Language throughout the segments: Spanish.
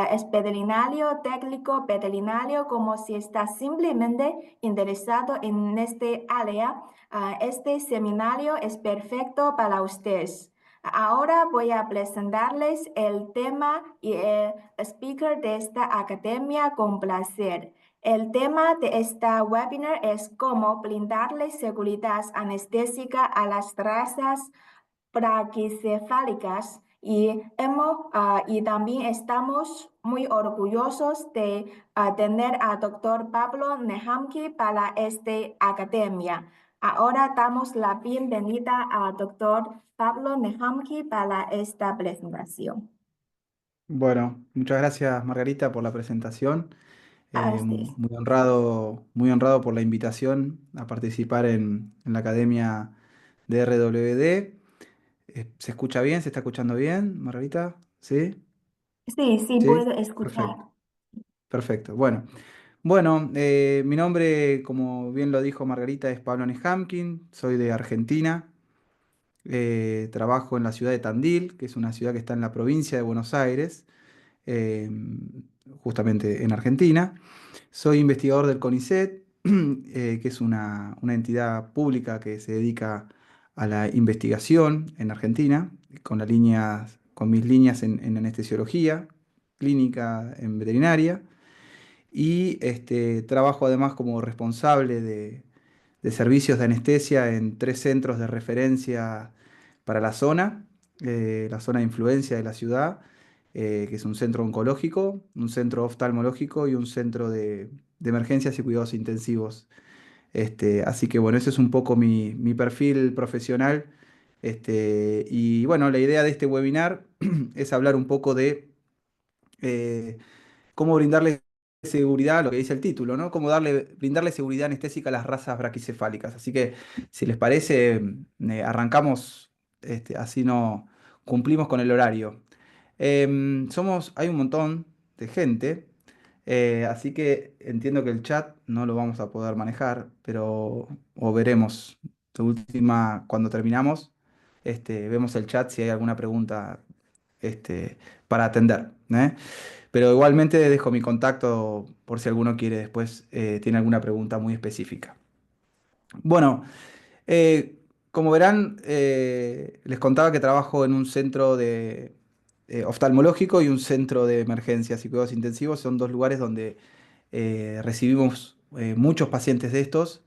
es veterinario, técnico veterinario, como si está simplemente interesado en este área, este seminario es perfecto para ustedes. Ahora voy a presentarles el tema y el speaker de esta academia con placer. El tema de esta webinar es cómo brindarle seguridad anestésica a las razas braquicefálicas y también estamos muy orgullosos de tener a doctor Pablo Nehamki para esta academia. Ahora damos la bienvenida a doctor Pablo Nehamki para esta presentación. Bueno, muchas gracias Margarita por la presentación. Así es. Muy honrado por la invitación a participar en la Academia de RWD. ¿Se escucha bien? ¿Se está escuchando bien, Margarita? ¿Sí? Sí, sí, ¿Sí? puedo escuchar. Perfecto, perfecto. Bueno, mi nombre, como bien lo dijo Margarita, es Pablo Nehamkin, soy de Argentina. Trabajo en la ciudad de Tandil, que es una ciudad que está en la provincia de Buenos Aires, eh, justamente en Argentina. Soy investigador del CONICET, que es una entidad pública que se dedica a la investigación en Argentina, con mis líneas en anestesiología, clínica en veterinaria, y trabajo además como responsable de servicios de anestesia en 3 centros de referencia para la zona de influencia de la ciudad, que es un centro oncológico, un centro oftalmológico y un centro de emergencias y cuidados intensivos. Así que bueno, ese es un poco mi perfil profesional. Y bueno, la idea de este webinar es hablar un poco de eh, cómo brindarle seguridad, lo que dice el título, ¿no? Cómo brindarle seguridad anestésica a las razas braquicefálicas. Así que, si les parece, arrancamos, así no cumplimos con el horario. Hay un montón de gente, así que entiendo que el chat no lo vamos a poder manejar, pero o veremos. De última, cuando terminamos, vemos el chat si hay alguna pregunta, para atender, ¿eh? Pero igualmente dejo mi contacto por si alguno quiere después, tiene alguna pregunta muy específica. Bueno, eh, como verán, les contaba que trabajo en un centro oftalmológico y un centro de emergencias y cuidados intensivos. Son dos lugares donde recibimos muchos pacientes de estos.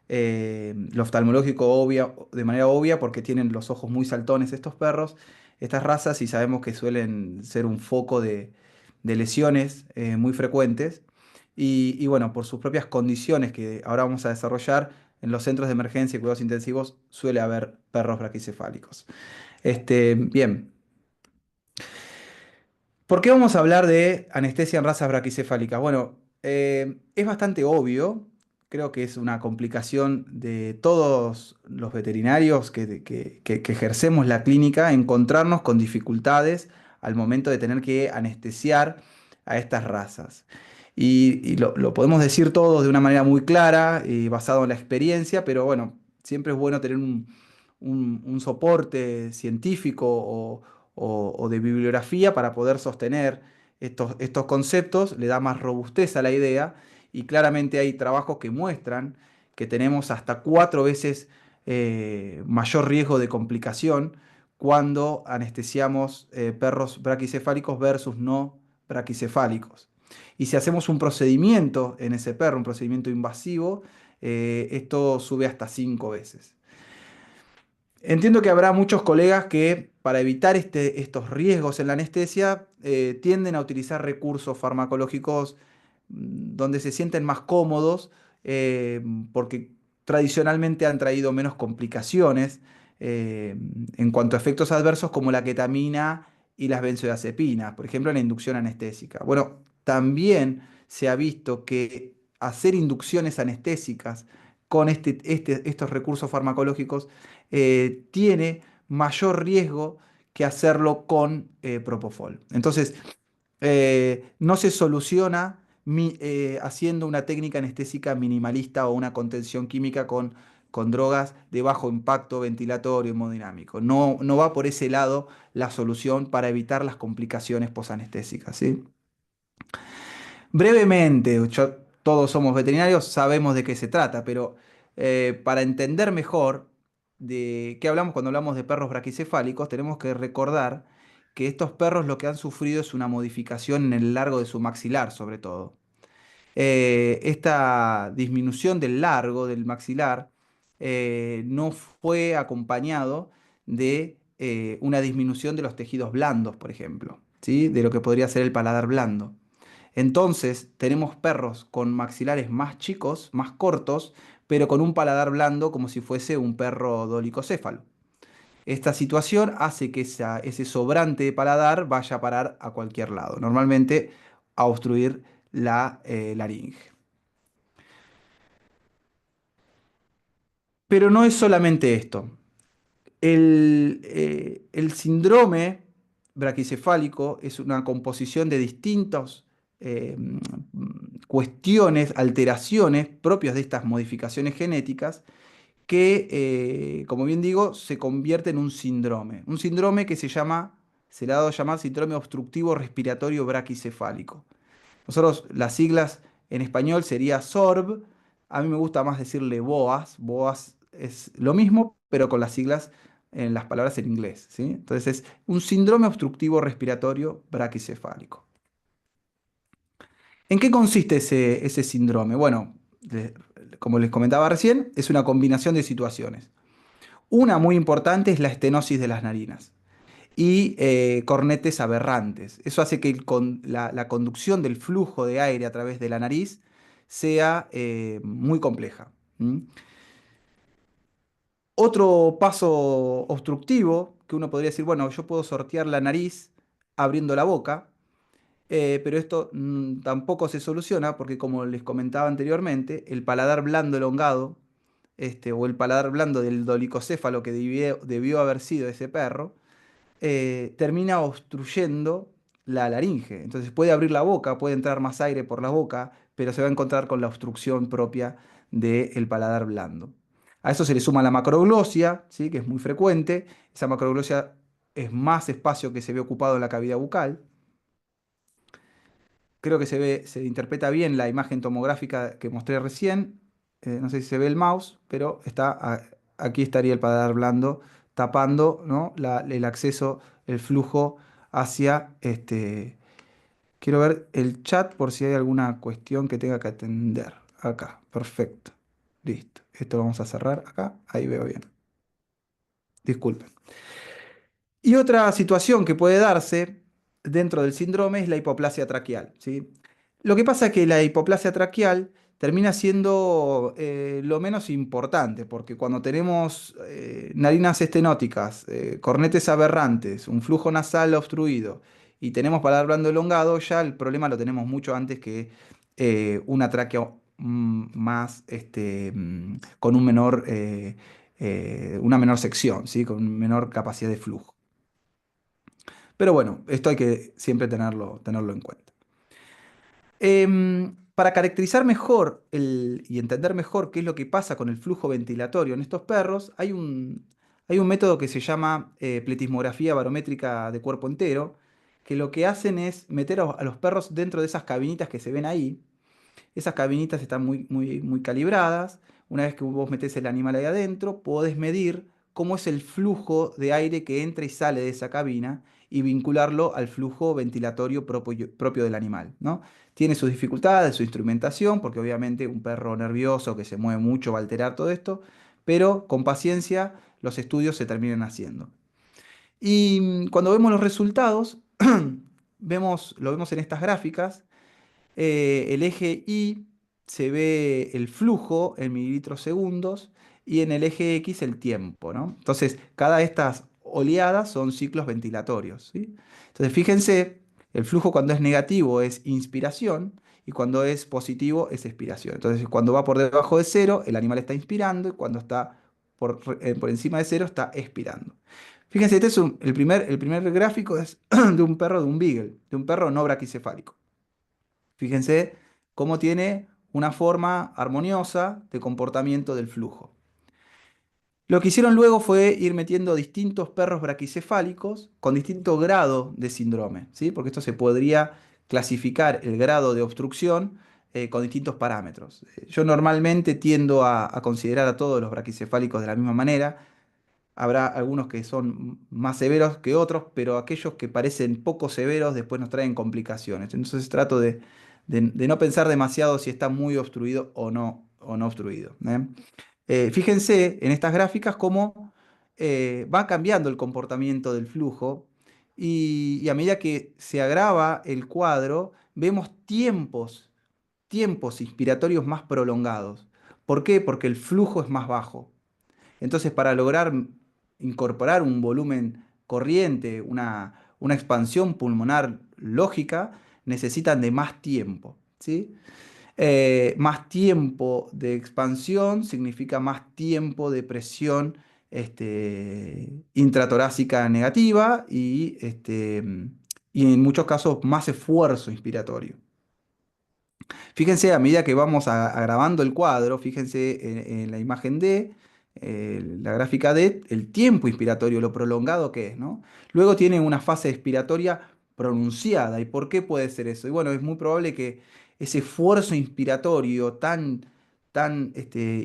Lo oftalmológico de manera obvia porque tienen los ojos muy saltones estos perros, estas razas, y sabemos que suelen ser un foco de lesiones muy frecuentes. Y bueno, por sus propias condiciones que ahora vamos a desarrollar, en los centros de emergencia y cuidados intensivos suele haber perros braquicefálicos. Bien, ¿por qué vamos a hablar de anestesia en razas braquicefálicas? Bueno, es bastante obvio, creo que es una complicación de todos los veterinarios que ejercemos la clínica, encontrarnos con dificultades al momento de tener que anestesiar a estas razas. Y lo podemos decir todos de una manera muy clara y basado en la experiencia, pero bueno, siempre es bueno tener un soporte científico o de bibliografía para poder sostener estos conceptos, le da más robustez a la idea, y claramente hay trabajos que muestran que tenemos hasta 4 veces mayor riesgo de complicación cuando anestesiamos perros braquicefálicos versus no braquicefálicos. Y si hacemos un procedimiento en ese perro, un procedimiento invasivo, esto sube hasta 5 veces. Entiendo que habrá muchos colegas que, para evitar estos riesgos en la anestesia, tienden a utilizar recursos farmacológicos donde se sienten más cómodos, eh, porque tradicionalmente han traído menos complicaciones eh, en cuanto a efectos adversos, como la ketamina y las benzodiazepinas, por ejemplo, en la inducción anestésica. Bueno, también se ha visto que hacer inducciones anestésicas con estos recursos farmacológicos tiene mayor riesgo que hacerlo con propofol. Entonces, no se soluciona haciendo una técnica anestésica minimalista o una contención química con drogas de bajo impacto ventilatorio hemodinámico. No va por ese lado la solución para evitar las complicaciones posanestésicas, ¿sí? Brevemente, todos somos veterinarios, sabemos de qué se trata, pero para entender mejor de qué hablamos cuando hablamos de perros braquicefálicos, tenemos que recordar que estos perros lo que han sufrido es una modificación en el largo de su maxilar, sobre todo. Esta disminución del largo del maxilar no fue acompañado de una disminución de los tejidos blandos, por ejemplo, ¿sí? De lo que podría ser el paladar blando. Entonces, tenemos perros con maxilares más chicos, más cortos, pero con un paladar blando como si fuese un perro dolicocéfalo. Esta situación hace que ese sobrante de paladar vaya a parar a cualquier lado, normalmente a obstruir la laringe. Pero no es solamente esto. El síndrome braquicefálico es una composición de distintas cuestiones, alteraciones propias de estas modificaciones genéticas que, como bien digo, se convierte en un síndrome. Un síndrome que se le ha dado a llamar síndrome obstructivo respiratorio braquicefálico. Nosotros, las siglas en español sería SORB. A mí me gusta más decirle BOAS. BOAS es lo mismo, pero con las siglas en las palabras en inglés, ¿sí? Entonces es un síndrome obstructivo respiratorio braquicefálico. ¿En qué consiste ese síndrome? Bueno, como les comentaba recién, es una combinación de situaciones. Una muy importante es la estenosis de las narinas y cornetes aberrantes. Eso hace que la conducción del flujo de aire a través de la nariz sea muy compleja. ¿Mm? Otro paso obstructivo que uno podría decir, bueno, yo puedo sortear la nariz abriendo la boca, pero esto tampoco se soluciona porque como les comentaba anteriormente, el paladar blando elongado, o el paladar blando del dolicocéfalo que debió haber sido ese perro, termina obstruyendo la laringe. Entonces puede abrir la boca, puede entrar más aire por la boca, pero se va a encontrar con la obstrucción propia del paladar blando. A eso se le suma la macroglosia, ¿sí? Que es muy frecuente. Esa macroglosia es más espacio que se ve ocupado en la cavidad bucal. Creo que se interpreta bien la imagen tomográfica que mostré recién. No sé si se ve el mouse, pero aquí estaría el paladar blando tapando, ¿no? El acceso, el flujo hacia este. Quiero ver el chat por si hay alguna cuestión que tenga que atender. Acá, perfecto. Listo. Esto lo vamos a cerrar acá. Ahí veo bien. Disculpen. Y otra situación que puede darse dentro del síndrome es la hipoplasia traqueal, ¿sí? Lo que pasa es que la hipoplasia traqueal termina siendo lo menos importante, porque cuando tenemos narinas estenóticas, cornetes aberrantes, un flujo nasal obstruido y tenemos paladar blando elongado, ya el problema lo tenemos mucho antes que una tráquea más con una menor sección, ¿sí? Con menor capacidad de flujo. Pero bueno, esto hay que siempre tenerlo en cuenta. Para caracterizar mejor y entender mejor qué es lo que pasa con el flujo ventilatorio en estos perros, hay un método que se llama pletismografía barométrica de cuerpo entero, que lo que hacen es meter a los perros dentro de esas cabinitas que se ven ahí. Esas cabinitas están muy, muy, muy calibradas. Una vez que vos metés el animal ahí adentro, podés medir cómo es el flujo de aire que entra y sale de esa cabina y vincularlo al flujo ventilatorio propio del animal, ¿no? Tiene sus dificultades, su instrumentación, porque obviamente un perro nervioso que se mueve mucho va a alterar todo esto, pero con paciencia los estudios se terminan haciendo. Y cuando vemos los resultados, lo vemos en estas gráficas. El eje Y se ve el flujo en mililitros segundos y en el eje X el tiempo, ¿no? Entonces, cada de estas oleadas son ciclos ventilatorios, ¿sí? Entonces, fíjense, el flujo cuando es negativo es inspiración y cuando es positivo es expiración. Entonces, cuando va por debajo de cero, el animal está inspirando y cuando está por encima de cero está expirando. Fíjense, este es el primer gráfico es de un perro, de un beagle, de un perro no braquicefálico. Fíjense cómo tiene una forma armoniosa de comportamiento del flujo. Lo que hicieron luego fue ir metiendo distintos perros braquicefálicos con distinto grado de síndrome, ¿sí? Porque esto se podría clasificar el grado de obstrucción con distintos parámetros. Yo normalmente tiendo a considerar a todos los braquicefálicos de la misma manera. Habrá algunos que son más severos que otros, pero aquellos que parecen poco severos después nos traen complicaciones. Entonces trato de no pensar demasiado si está muy obstruido o no obstruido. Fíjense en estas gráficas cómo va cambiando el comportamiento del flujo y a medida que se agrava el cuadro, vemos tiempos inspiratorios más prolongados. ¿Por qué? Porque el flujo es más bajo. Entonces, para lograr incorporar un volumen corriente, una expansión pulmonar lógica, necesitan de más tiempo, ¿sí? Más tiempo de expansión significa más tiempo de presión intratorácica negativa y en muchos casos más esfuerzo inspiratorio. Fíjense, a medida que vamos agravando el cuadro, fíjense en la imagen D, la gráfica D, el tiempo inspiratorio, lo prolongado que es, ¿no? Luego tiene una fase expiratoria pronunciada. ¿Y por qué puede ser eso? Y bueno, es muy probable que ese esfuerzo inspiratorio tan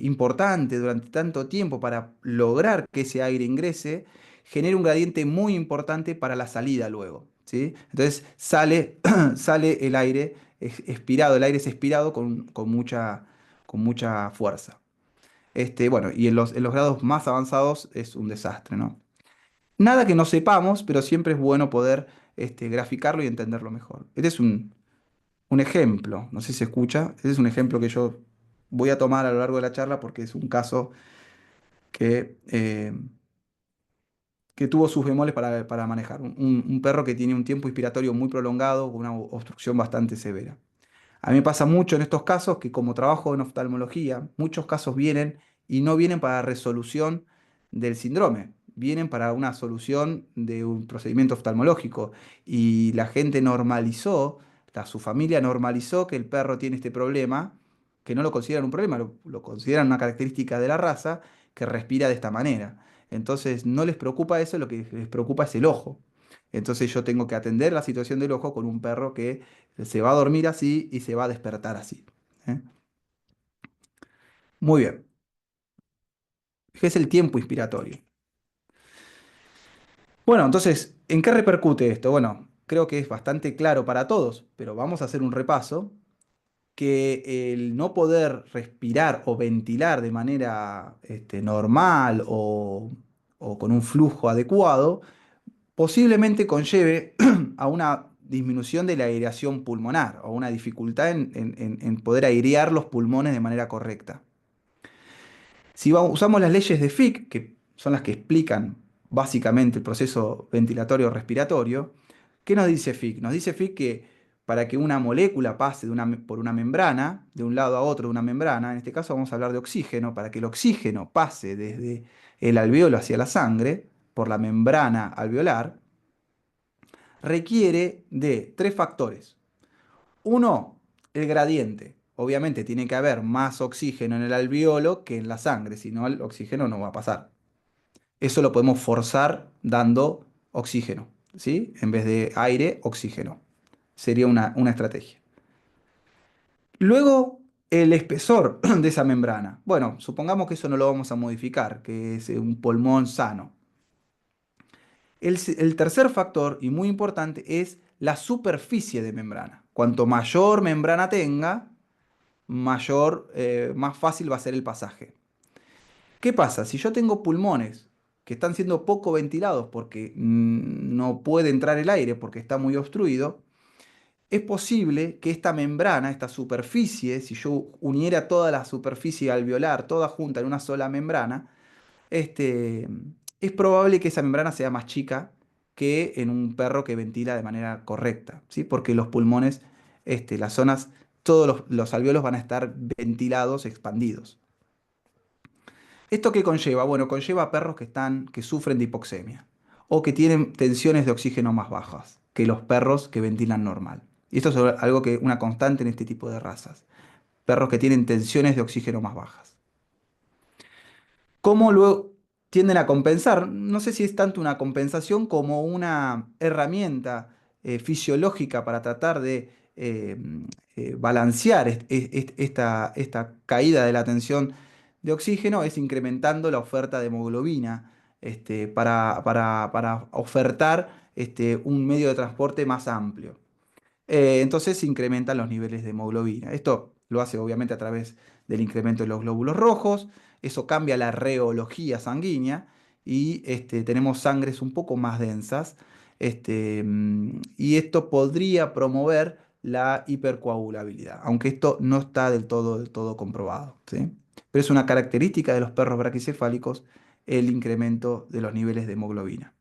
importante durante tanto tiempo para lograr que ese aire ingrese, genere un gradiente muy importante para la salida luego, ¿sí? Entonces sale el aire expirado, el aire es expirado con mucha fuerza. Bueno, y en los grados más avanzados es un desastre, ¿no? Nada que no sepamos, pero siempre es bueno poder graficarlo y entenderlo mejor. Este es un ejemplo, no sé si se escucha, este es un ejemplo que yo voy a tomar a lo largo de la charla porque es un caso que tuvo sus bemoles para manejar. Un perro que tiene un tiempo inspiratorio muy prolongado, con una obstrucción bastante severa. A mí me pasa mucho en estos casos que como trabajo en oftalmología, muchos casos vienen y no vienen para resolución del síndrome, vienen para una solución de un procedimiento oftalmológico. Y la gente normalizó, su familia normalizó que el perro tiene este problema, que no lo consideran un problema, lo consideran una característica de la raza, que respira de esta manera. Entonces no les preocupa eso, lo que les preocupa es el ojo. Entonces yo tengo que atender la situación del ojo con un perro que se va a dormir así y se va a despertar así. ¿Eh? Muy bien. ¿Qué es el tiempo inspiratorio? Bueno, entonces, ¿en qué repercute esto? Bueno, creo que es bastante claro para todos, pero vamos a hacer un repaso, que el no poder respirar o ventilar de manera normal o con un flujo adecuado, posiblemente conlleve a una disminución de la aireación pulmonar o una dificultad en poder airear los pulmones de manera correcta. Si usamos las leyes de Fick, que son las que explican básicamente el proceso ventilatorio respiratorio, ¿qué nos dice Fick? Nos dice Fick que para que una molécula pase por una membrana, de un lado a otro de una membrana, en este caso vamos a hablar de oxígeno, para que el oxígeno pase desde el alveolo hacia la sangre, por la membrana alveolar, requiere de tres factores. Uno, el gradiente. Obviamente tiene que haber más oxígeno en el alveolo que en la sangre, si no el oxígeno no va a pasar. Eso lo podemos forzar dando oxígeno, ¿sí? En vez de aire, oxígeno. Sería una estrategia. Luego, el espesor de esa membrana. Bueno, supongamos que eso no lo vamos a modificar, que es un pulmón sano. El tercer factor, y muy importante, es la superficie de membrana. Cuanto mayor membrana tenga, más fácil va a ser el pasaje. ¿Qué pasa? Si yo tengo pulmones que están siendo poco ventilados porque no puede entrar el aire porque está muy obstruido, es posible que esta membrana, esta superficie, si yo uniera toda la superficie alveolar, toda junta en una sola membrana, es probable que esa membrana sea más chica que en un perro que ventila de manera correcta, ¿sí? Porque los pulmones, las zonas, todos los alveolos van a estar ventilados, expandidos. ¿Esto qué conlleva? Bueno, conlleva perros que sufren de hipoxemia o que tienen tensiones de oxígeno más bajas que los perros que ventilan normal. Y esto es algo una constante en este tipo de razas. Perros que tienen tensiones de oxígeno más bajas. ¿Cómo luego tienden a compensar? No sé si es tanto una compensación como una herramienta fisiológica para tratar de balancear esta caída de la tensión de oxígeno es incrementando la oferta de hemoglobina para ofertar un medio de transporte más amplio. Entonces se incrementan los niveles de hemoglobina. Esto lo hace obviamente a través del incremento de los glóbulos rojos, eso cambia la reología sanguínea y tenemos sangres un poco más densas, y esto podría promover la hipercoagulabilidad, aunque esto no está del todo comprobado, ¿sí? Pero es una característica de los perros braquicefálicos el incremento de los niveles de hemoglobina.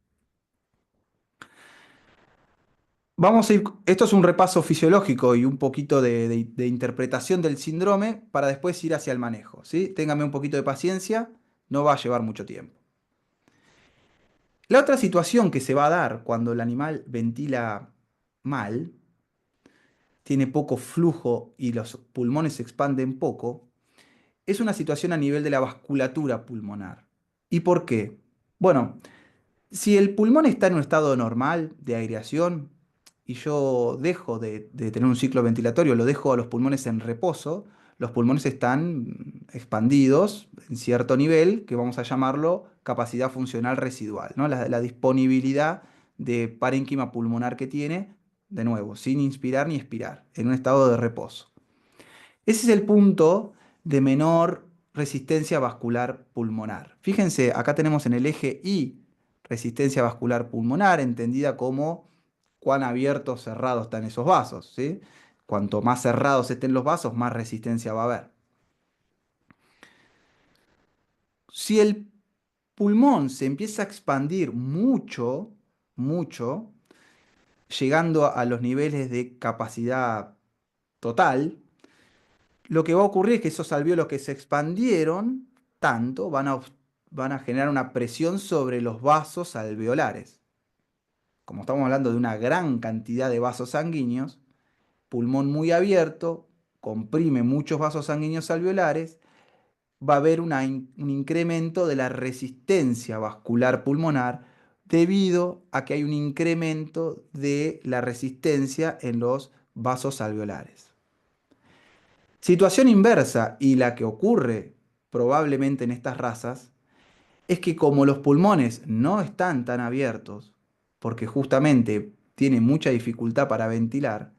Vamos a ir, esto es un repaso fisiológico y un poquito de interpretación del síndrome para después ir hacia el manejo, ¿sí? Téngame un poquito de paciencia, no va a llevar mucho tiempo. La otra situación que se va a dar cuando el animal ventila mal, tiene poco flujo y los pulmones se expanden poco, es una situación a nivel de la vasculatura pulmonar. ¿Y por qué? Bueno, si el pulmón está en un estado normal de aireación y yo dejo de tener un ciclo ventilatorio, lo dejo a los pulmones en reposo, los pulmones están expandidos en cierto nivel, que vamos a llamarlo capacidad funcional residual, ¿no? La disponibilidad de parénquima pulmonar que tiene, de nuevo, sin inspirar ni expirar, en un estado de reposo. Ese es el punto de menor resistencia vascular pulmonar. Fíjense, acá tenemos en el eje Y resistencia vascular pulmonar, entendida como cuán abiertos o cerrados están esos vasos, ¿sí? Cuanto más cerrados estén los vasos, más resistencia va a haber. Si el pulmón se empieza a expandir mucho, mucho, llegando a los niveles de capacidad total, lo que va a ocurrir es que esos alvéolos que se expandieron tanto van a generar una presión sobre los vasos alveolares. Como estamos hablando de una gran cantidad de vasos sanguíneos, pulmón muy abierto, comprime muchos vasos sanguíneos alveolares, va a haber un incremento de la resistencia vascular pulmonar debido a que hay un incremento de la resistencia en los vasos alveolares. Situación inversa, y la que ocurre probablemente en estas razas, es que como los pulmones no están tan abiertos, porque justamente tienen mucha dificultad para ventilar,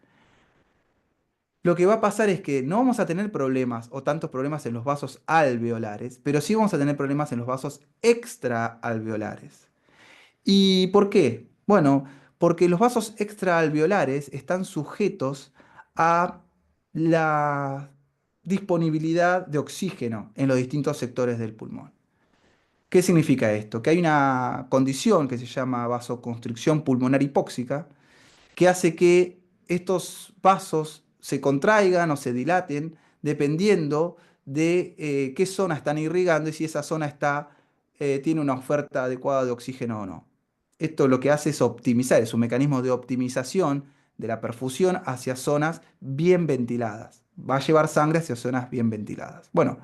lo que va a pasar es que no vamos a tener problemas o tantos problemas en los vasos alveolares, pero sí vamos a tener problemas en los vasos extraalveolares. ¿Y por qué? Bueno, porque los vasos extraalveolares están sujetos a la disponibilidad de oxígeno en los distintos sectores del pulmón. ¿Qué significa esto? Que hay una condición que se llama vasoconstricción pulmonar hipóxica, que hace que estos vasos se contraigan o se dilaten dependiendo de qué zona están irrigando y si esa zona tiene una oferta adecuada de oxígeno o no. Esto lo que hace es optimizar, es un mecanismo de optimización de la perfusión hacia zonas bien ventiladas. Va a llevar sangre hacia zonas bien ventiladas. Bueno,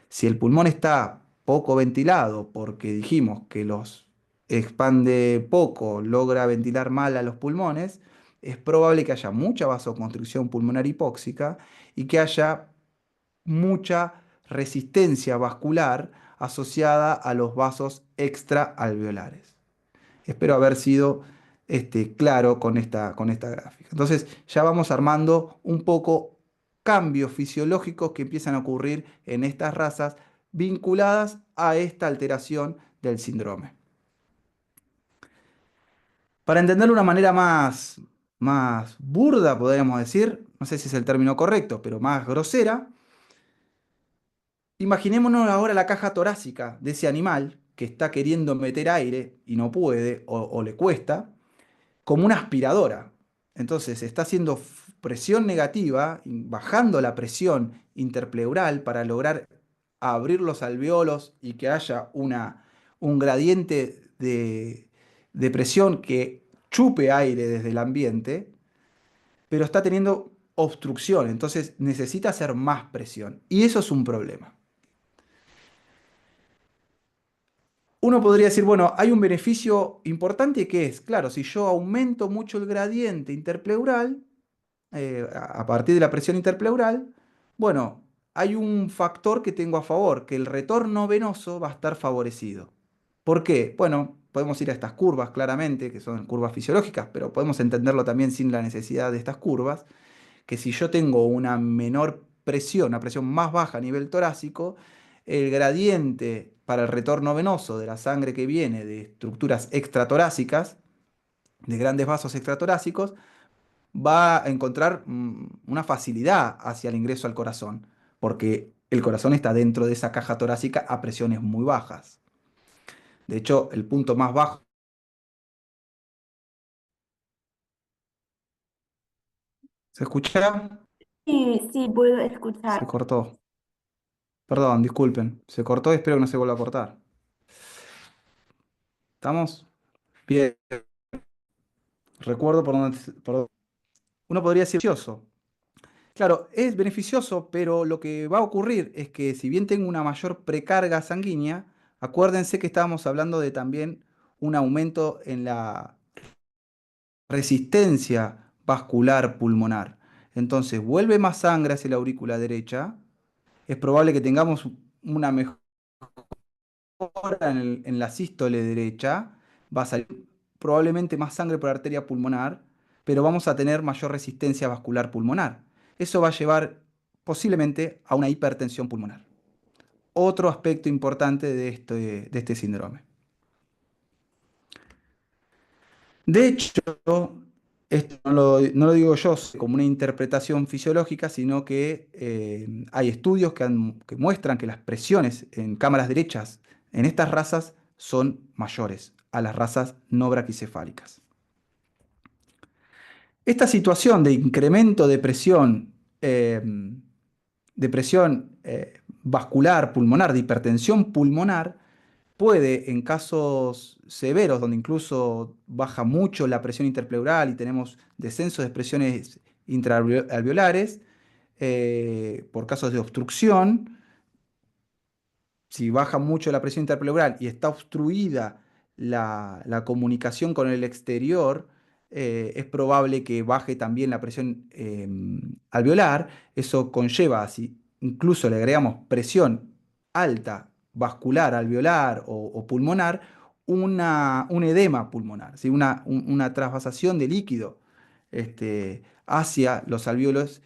si el pulmón está poco ventilado porque dijimos que los expande poco, logra ventilar mal a los pulmones, es probable que haya mucha vasoconstricción pulmonar hipóxica y que haya mucha resistencia vascular asociada a los vasos extraalveolares. Espero haber sido claro con esta gráfica. Entonces ya vamos armando un poco cambios fisiológicos que empiezan a ocurrir en estas razas vinculadas a esta alteración del síndrome. Para entenderlo de una manera más burda, podríamos decir, no sé si es el término correcto, pero más grosera, imaginémonos ahora la caja torácica de ese animal que está queriendo meter aire y no puede o le cuesta, como una aspiradora. Entonces está haciendo presión negativa, bajando la presión interpleural para lograr abrir los alveolos y que haya un gradiente de presión que chupe aire desde el ambiente, pero está teniendo obstrucción, entonces necesita hacer más presión. Y eso es un problema. Uno podría decir, bueno, hay un beneficio importante que es, claro, si yo aumento mucho el gradiente interpleural, a partir de la presión interpleural, bueno, hay un factor que tengo a favor, que el retorno venoso va a estar favorecido. ¿Por qué? Bueno, podemos ir a estas curvas claramente, que son curvas fisiológicas, pero podemos entenderlo también sin la necesidad de estas curvas, que si yo tengo una menor presión, una presión más baja a nivel torácico, el gradiente para el retorno venoso de la sangre que viene de estructuras extratorácicas, de grandes vasos extratorácicos, va a encontrar una facilidad hacia el ingreso al corazón, porque el corazón está dentro de esa caja torácica a presiones muy bajas. De hecho, el punto más bajo, ¿se escucha? Sí, sí, puedo escuchar. Se cortó. Perdón, disculpen. Se cortó y espero que no se vuelva a cortar. ¿Estamos? Bien. Recuerdo uno podría decir beneficioso. Claro, es beneficioso, pero lo que va a ocurrir es que si bien tengo una mayor precarga sanguínea, acuérdense que estábamos hablando de también un aumento en la resistencia vascular pulmonar. Entonces, vuelve más sangre hacia la aurícula derecha. Es probable que tengamos una mejora en la sístole derecha. Va a salir probablemente más sangre por arteria pulmonar, pero vamos a tener mayor resistencia vascular pulmonar. Eso va a llevar posiblemente a una hipertensión pulmonar. Otro aspecto importante de este síndrome. De hecho, esto no lo digo yo como una interpretación fisiológica, sino que hay estudios que muestran que las presiones en cámaras derechas en estas razas son mayores a las razas no braquicefálicas. Esta situación de incremento de presión vascular pulmonar, de hipertensión pulmonar, puede, en casos severos, donde incluso baja mucho la presión interpleural y tenemos descenso de presiones intraalveolares, por casos de obstrucción, si baja mucho la presión interpleural y está obstruida la comunicación con el exterior, es probable que baje también la presión alveolar. Eso conlleva, si incluso le agregamos presión alta vascular, alveolar o pulmonar, un edema pulmonar, ¿sí? Una trasvasación de líquido hacia los alvéolos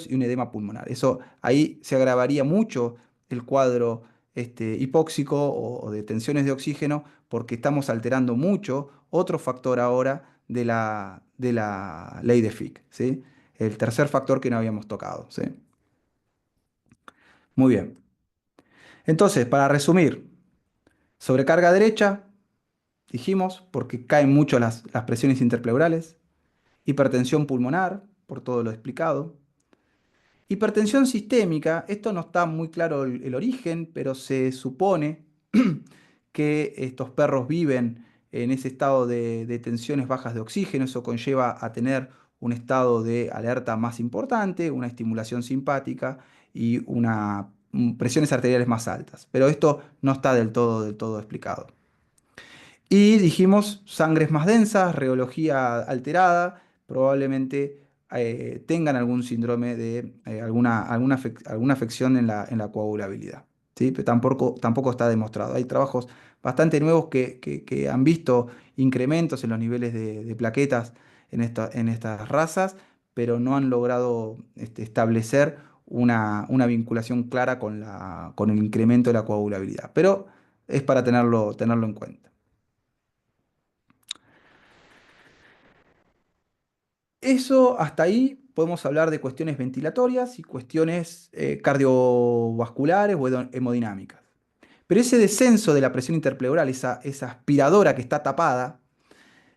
y un edema pulmonar. Eso ahí se agravaría mucho el cuadro hipóxico o de tensiones de oxígeno, porque estamos alterando mucho otro factor ahora de la ley de Fick, ¿sí? El tercer factor que no habíamos tocado, ¿sí? Muy bien. Entonces, para resumir, sobrecarga derecha, dijimos, porque caen mucho las presiones interpleurales, hipertensión pulmonar, por todo lo explicado. Hipertensión sistémica, esto no está muy claro el origen, pero se supone que estos perros viven en ese estado de tensiones bajas de oxígeno, eso conlleva a tener un estado de alerta más importante, una estimulación simpática y presiones arteriales más altas. Pero esto no está del todo explicado. Y dijimos sangres más densas, reología alterada, probablemente tengan algún síndrome de alguna afección en la coagulabilidad. ¿Sí? Pero tampoco está demostrado. Hay trabajos bastante nuevos que han visto incrementos en los niveles de plaquetas en estas razas, pero no han logrado establecer una vinculación clara con el incremento de la coagulabilidad. Pero es para tenerlo en cuenta. Eso hasta ahí podemos hablar de cuestiones ventilatorias y cuestiones cardiovasculares o hemodinámicas. Pero ese descenso de la presión interpleural, esa aspiradora que está tapada,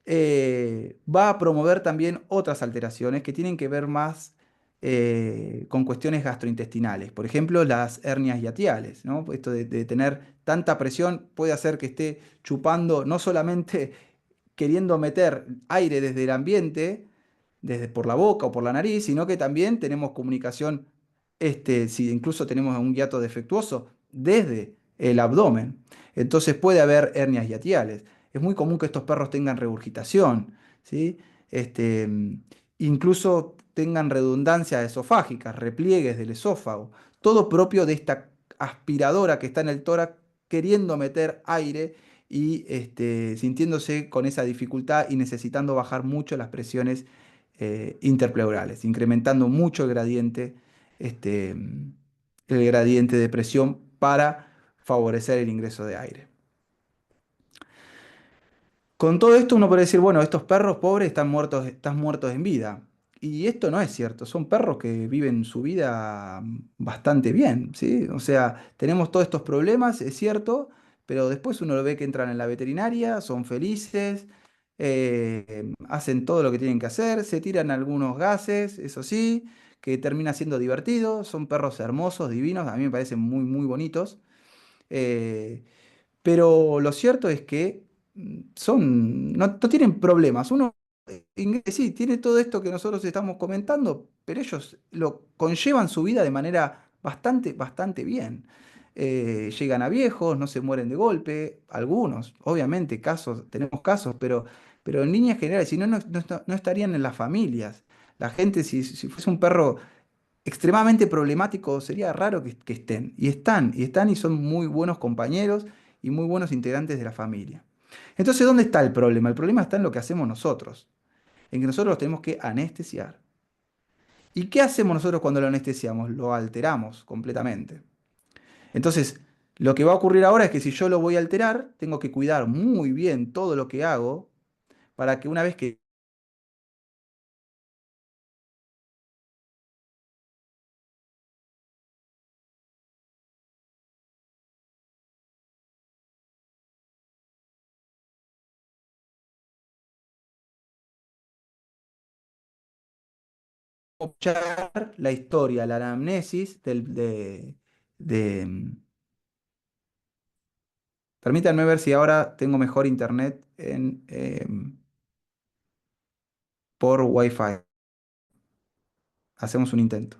va a promover también otras alteraciones que tienen que ver más con cuestiones gastrointestinales. Por ejemplo, las hernias hiatiales, ¿no? Esto de tener tanta presión puede hacer que esté chupando, no solamente queriendo meter aire desde el ambiente, desde por la boca o por la nariz, sino que también tenemos comunicación, si incluso tenemos un hiato defectuoso, desde el abdomen. Entonces puede haber hernias hiatiales. Es muy común que estos perros tengan regurgitación, ¿sí? Este, incluso tengan redundancias esofágicas, repliegues del esófago, todo propio de esta aspiradora que está en el tórax queriendo meter aire y sintiéndose con esa dificultad y necesitando bajar mucho las presiones interpleurales, incrementando mucho este, el gradiente de presión para favorecer el ingreso de aire. Con todo esto uno puede decir, bueno, estos perros pobres están muertos en vida. Y esto no es cierto, son perros que viven su vida bastante bien, ¿sí? O sea, tenemos todos estos problemas, es cierto, pero después uno lo ve que entran en la veterinaria, son felices, hacen todo lo que tienen que hacer, se tiran algunos gases, eso sí, que termina siendo divertido, son perros hermosos, divinos, a mí me parecen muy, muy bonitos. eh, pero lo cierto es que no tienen problemas. Uno, sí, tiene todo esto que nosotros estamos comentando, pero ellos lo conllevan su vida de manera bastante, bastante bien. Llegan a viejos, no se mueren de golpe, algunos, obviamente, tenemos casos, pero en líneas generales, si no, no estarían en las familias. La gente, si fuese un perro extremadamente problemático, sería raro que estén. Y están y son muy buenos compañeros y muy buenos integrantes de la familia. Entonces, ¿dónde está el problema? El problema está en lo que hacemos nosotros, en que nosotros los tenemos que anestesiar. ¿Y qué hacemos nosotros cuando lo anestesiamos? Lo alteramos completamente. Entonces, lo que va a ocurrir ahora es que si yo lo voy a alterar, tengo que cuidar muy bien todo lo que hago para que una vez que escuchar la historia, la anamnesis de, permítanme ver si ahora tengo mejor internet por Wi-Fi. Hacemos un intento.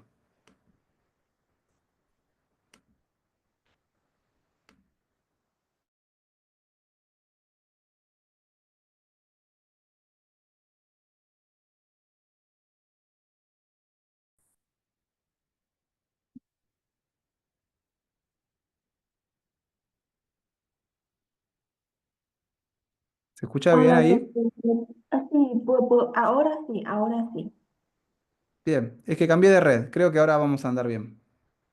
¿Se escucha bien Hola, ahí? sí, ahora sí. Bien, es que cambié de red. Creo que ahora vamos a andar bien.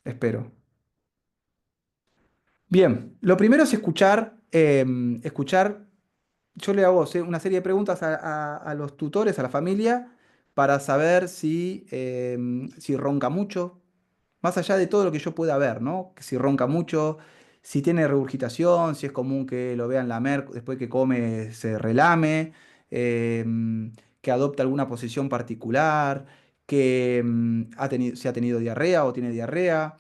Espero. Bien, lo primero es escuchar. Yo le hago una serie de preguntas a los tutores, a la familia, para saber si ronca mucho, más allá de todo lo que yo pueda ver, ¿no? Que si ronca mucho, si tiene regurgitación, si es común que lo vean lamer después que come, se relame, que adopta alguna posición particular, que si ha tenido diarrea o tiene diarrea.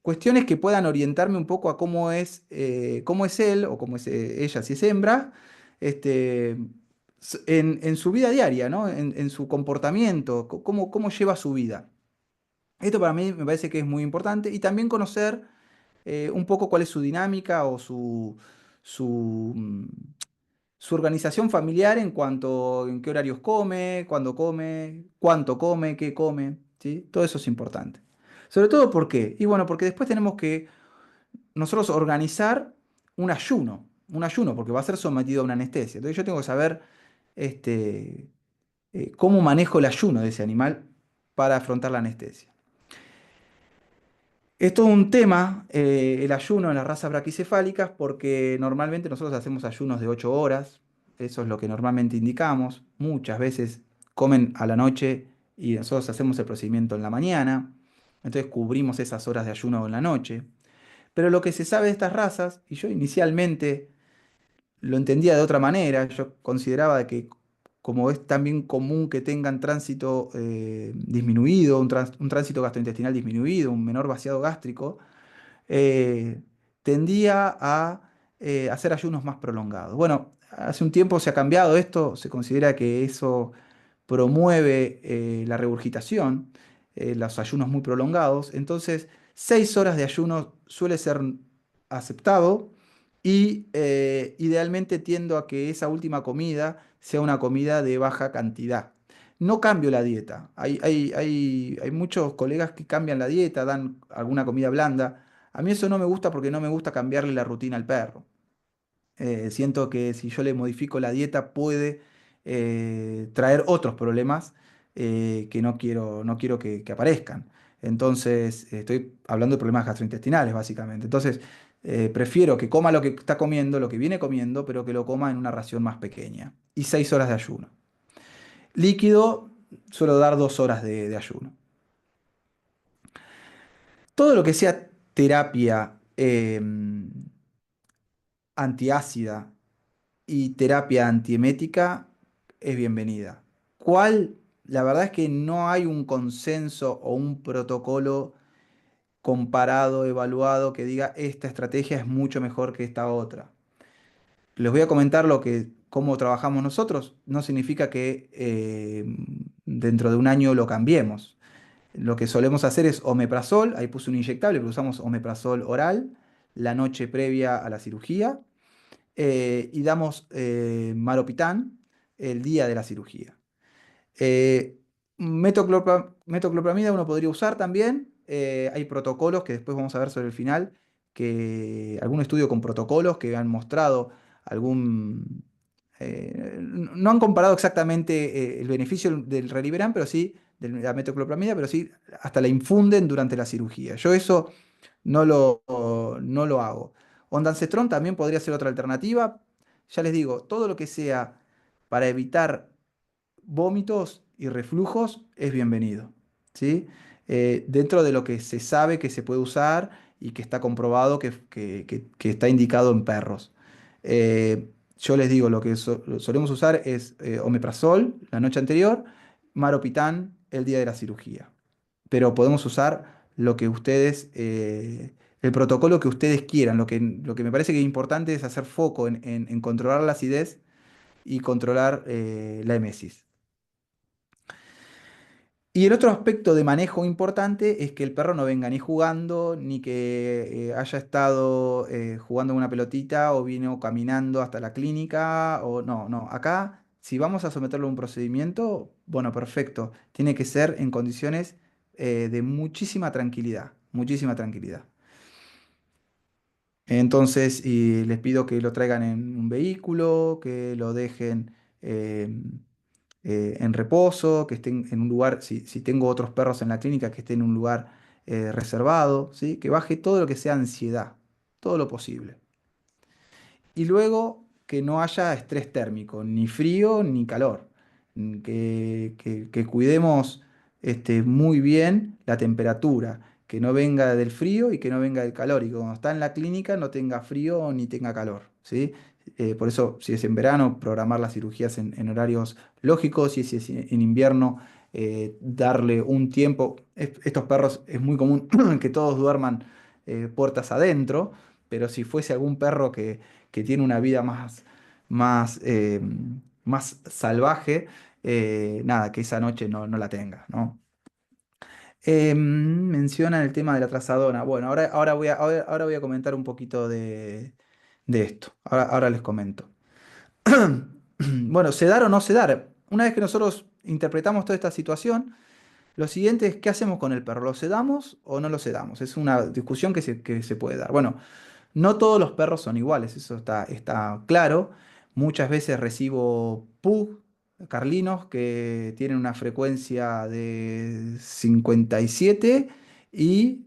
Cuestiones que puedan orientarme un poco a cómo es él o cómo es ella si es hembra, este, en su vida diaria, ¿no? En su comportamiento, cómo lleva su vida. Esto para mí me parece que es muy importante y también conocer un poco cuál es su dinámica o su, mm, su organización familiar en cuanto en qué horarios come, cuándo come, cuánto come, qué come, ¿sí? Todo eso es importante. Sobre todo, ¿por qué? Y bueno, porque después tenemos que nosotros organizar un ayuno, porque va a ser sometido a una anestesia. Entonces yo tengo que saber este, cómo manejo el ayuno de ese animal para afrontar la anestesia. Es todo un tema el ayuno en las razas braquicefálicas porque normalmente nosotros hacemos ayunos de 8 horas, eso es lo que normalmente indicamos. Muchas veces comen a la noche y nosotros hacemos el procedimiento en la mañana, entonces cubrimos esas horas de ayuno en la noche. Pero lo que se sabe de estas razas, y yo inicialmente lo entendía de otra manera, yo consideraba de que como es también común que tengan tránsito disminuido, un tránsito gastrointestinal disminuido, un menor vaciado gástrico, eh, tendía a hacer ayunos más prolongados. Bueno, hace un tiempo se ha cambiado esto, se considera que eso promueve la regurgitación, los ayunos muy prolongados, entonces 6 horas de ayuno suele ser aceptado y idealmente tiendo a que esa última comida sea una comida de baja cantidad. No cambio la dieta. Hay muchos colegas que cambian la dieta, dan alguna comida blanda. A mí eso no me gusta porque no me gusta cambiarle la rutina al perro. Siento que si yo le modifico la dieta puede traer otros problemas que no quiero que aparezcan. Entonces, estoy hablando de problemas gastrointestinales, básicamente. Entonces, prefiero que coma lo que está comiendo, lo que viene comiendo, pero que lo coma en una ración más pequeña. Y 6 horas de ayuno. Líquido, suelo dar 2 horas de ayuno. Todo lo que sea terapia antiácida y terapia antiemética es bienvenida. ¿Cuál? La verdad es que no hay un consenso o un protocolo comparado, evaluado, que diga esta estrategia es mucho mejor que esta otra. Les voy a comentar cómo trabajamos nosotros. No significa que dentro de un año lo cambiemos. Lo que solemos hacer es omeprazol, ahí puse un inyectable, pero usamos omeprazol oral la noche previa a la cirugía y damos maropitán el día de la cirugía. Eh, metoclopramida uno podría usar también. Hay protocolos que después vamos a ver sobre el final, algún estudio con protocolos que han mostrado algún... no han comparado exactamente el beneficio del Reliberan, pero sí, de la metoclopramida, pero sí hasta la infunden durante la cirugía. Yo eso no lo hago. Ondansetron también podría ser otra alternativa. Ya les digo, todo lo que sea para evitar vómitos y reflujos es bienvenido, ¿sí? Dentro de lo que se sabe que se puede usar y que está comprobado que está indicado en perros. Yo les digo, lo que solemos usar es omeprazol la noche anterior, maropitán el día de la cirugía. Pero podemos usar lo que ustedes, el protocolo que ustedes quieran. Lo que me parece que es importante es hacer foco en controlar la acidez y controlar la emesis. Y el otro aspecto de manejo importante es que el perro no venga ni jugando, ni que haya estado jugando una pelotita o vino caminando hasta la clínica, o no, no. Acá, si vamos a someterlo a un procedimiento, bueno, perfecto. Tiene que ser en condiciones de muchísima tranquilidad, muchísima tranquilidad. Entonces, y les pido que lo traigan en un vehículo, que lo dejen en reposo, que estén en un lugar, si tengo otros perros en la clínica, que estén en un lugar reservado, ¿sí? Que baje todo lo que sea ansiedad, todo lo posible. Y luego que no haya estrés térmico, ni frío ni calor. Que cuidemos muy bien la temperatura, que no venga del frío y que no venga del calor. Y que cuando está en la clínica no tenga frío ni tenga calor, ¿sí? Por eso, si es en verano, programar las cirugías en horarios lógicos, y si es en invierno, darle un tiempo. Estos perros es muy común que todos duerman puertas adentro, pero si fuese algún perro que tiene una vida más, eh, más salvaje, nada, que esa noche no la tenga, ¿no? Mencionan el tema de la trazadona. Bueno, ahora voy a comentar un poquito de esto. Ahora les comento. Bueno, sedar o no sedar. Una vez que nosotros interpretamos toda esta situación, lo siguiente es, ¿qué hacemos con el perro? ¿Lo sedamos o no lo sedamos? Es una discusión que se puede dar. Bueno, no todos los perros son iguales, eso está claro. Muchas veces recibo pug, carlinos, que tienen una frecuencia de 57 y...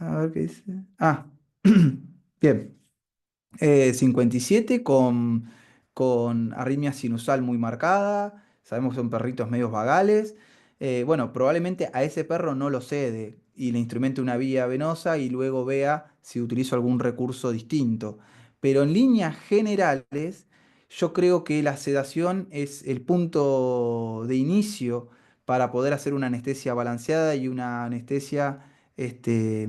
a ver qué dice. Ah, bien. 57 con arritmia sinusal muy marcada. Sabemos que son perritos medios vagales. Bueno, probablemente a ese perro no lo cede y le instrumente una vía venosa y luego vea si utilizo algún recurso distinto. Pero en líneas generales, yo creo que la sedación es el punto de inicio para poder hacer una anestesia balanceada y una anestesia este,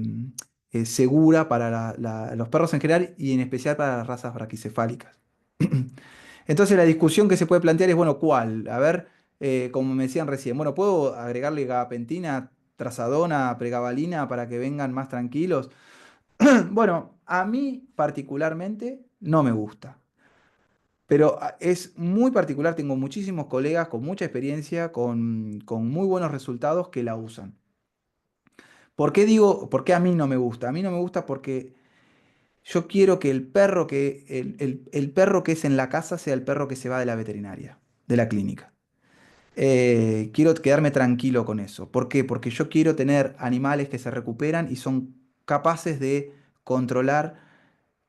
segura para los perros en general y en especial para las razas braquicefálicas. Entonces la discusión que se puede plantear es, bueno, ¿cuál? A ver, como me decían recién, bueno, ¿puedo agregarle gabapentina, trazadona, pregabalina para que vengan más tranquilos? Bueno, a mí particularmente no me gusta, pero es muy particular, tengo muchísimos colegas con mucha experiencia, con muy buenos resultados que la usan. ¿Por qué digo, por qué a mí no me gusta? A mí no me gusta porque yo quiero que el perro que es en la casa sea el perro que se va de la veterinaria, de la clínica. Quiero quedarme tranquilo con eso. ¿Por qué? Porque yo quiero tener animales que se recuperan y son capaces de controlar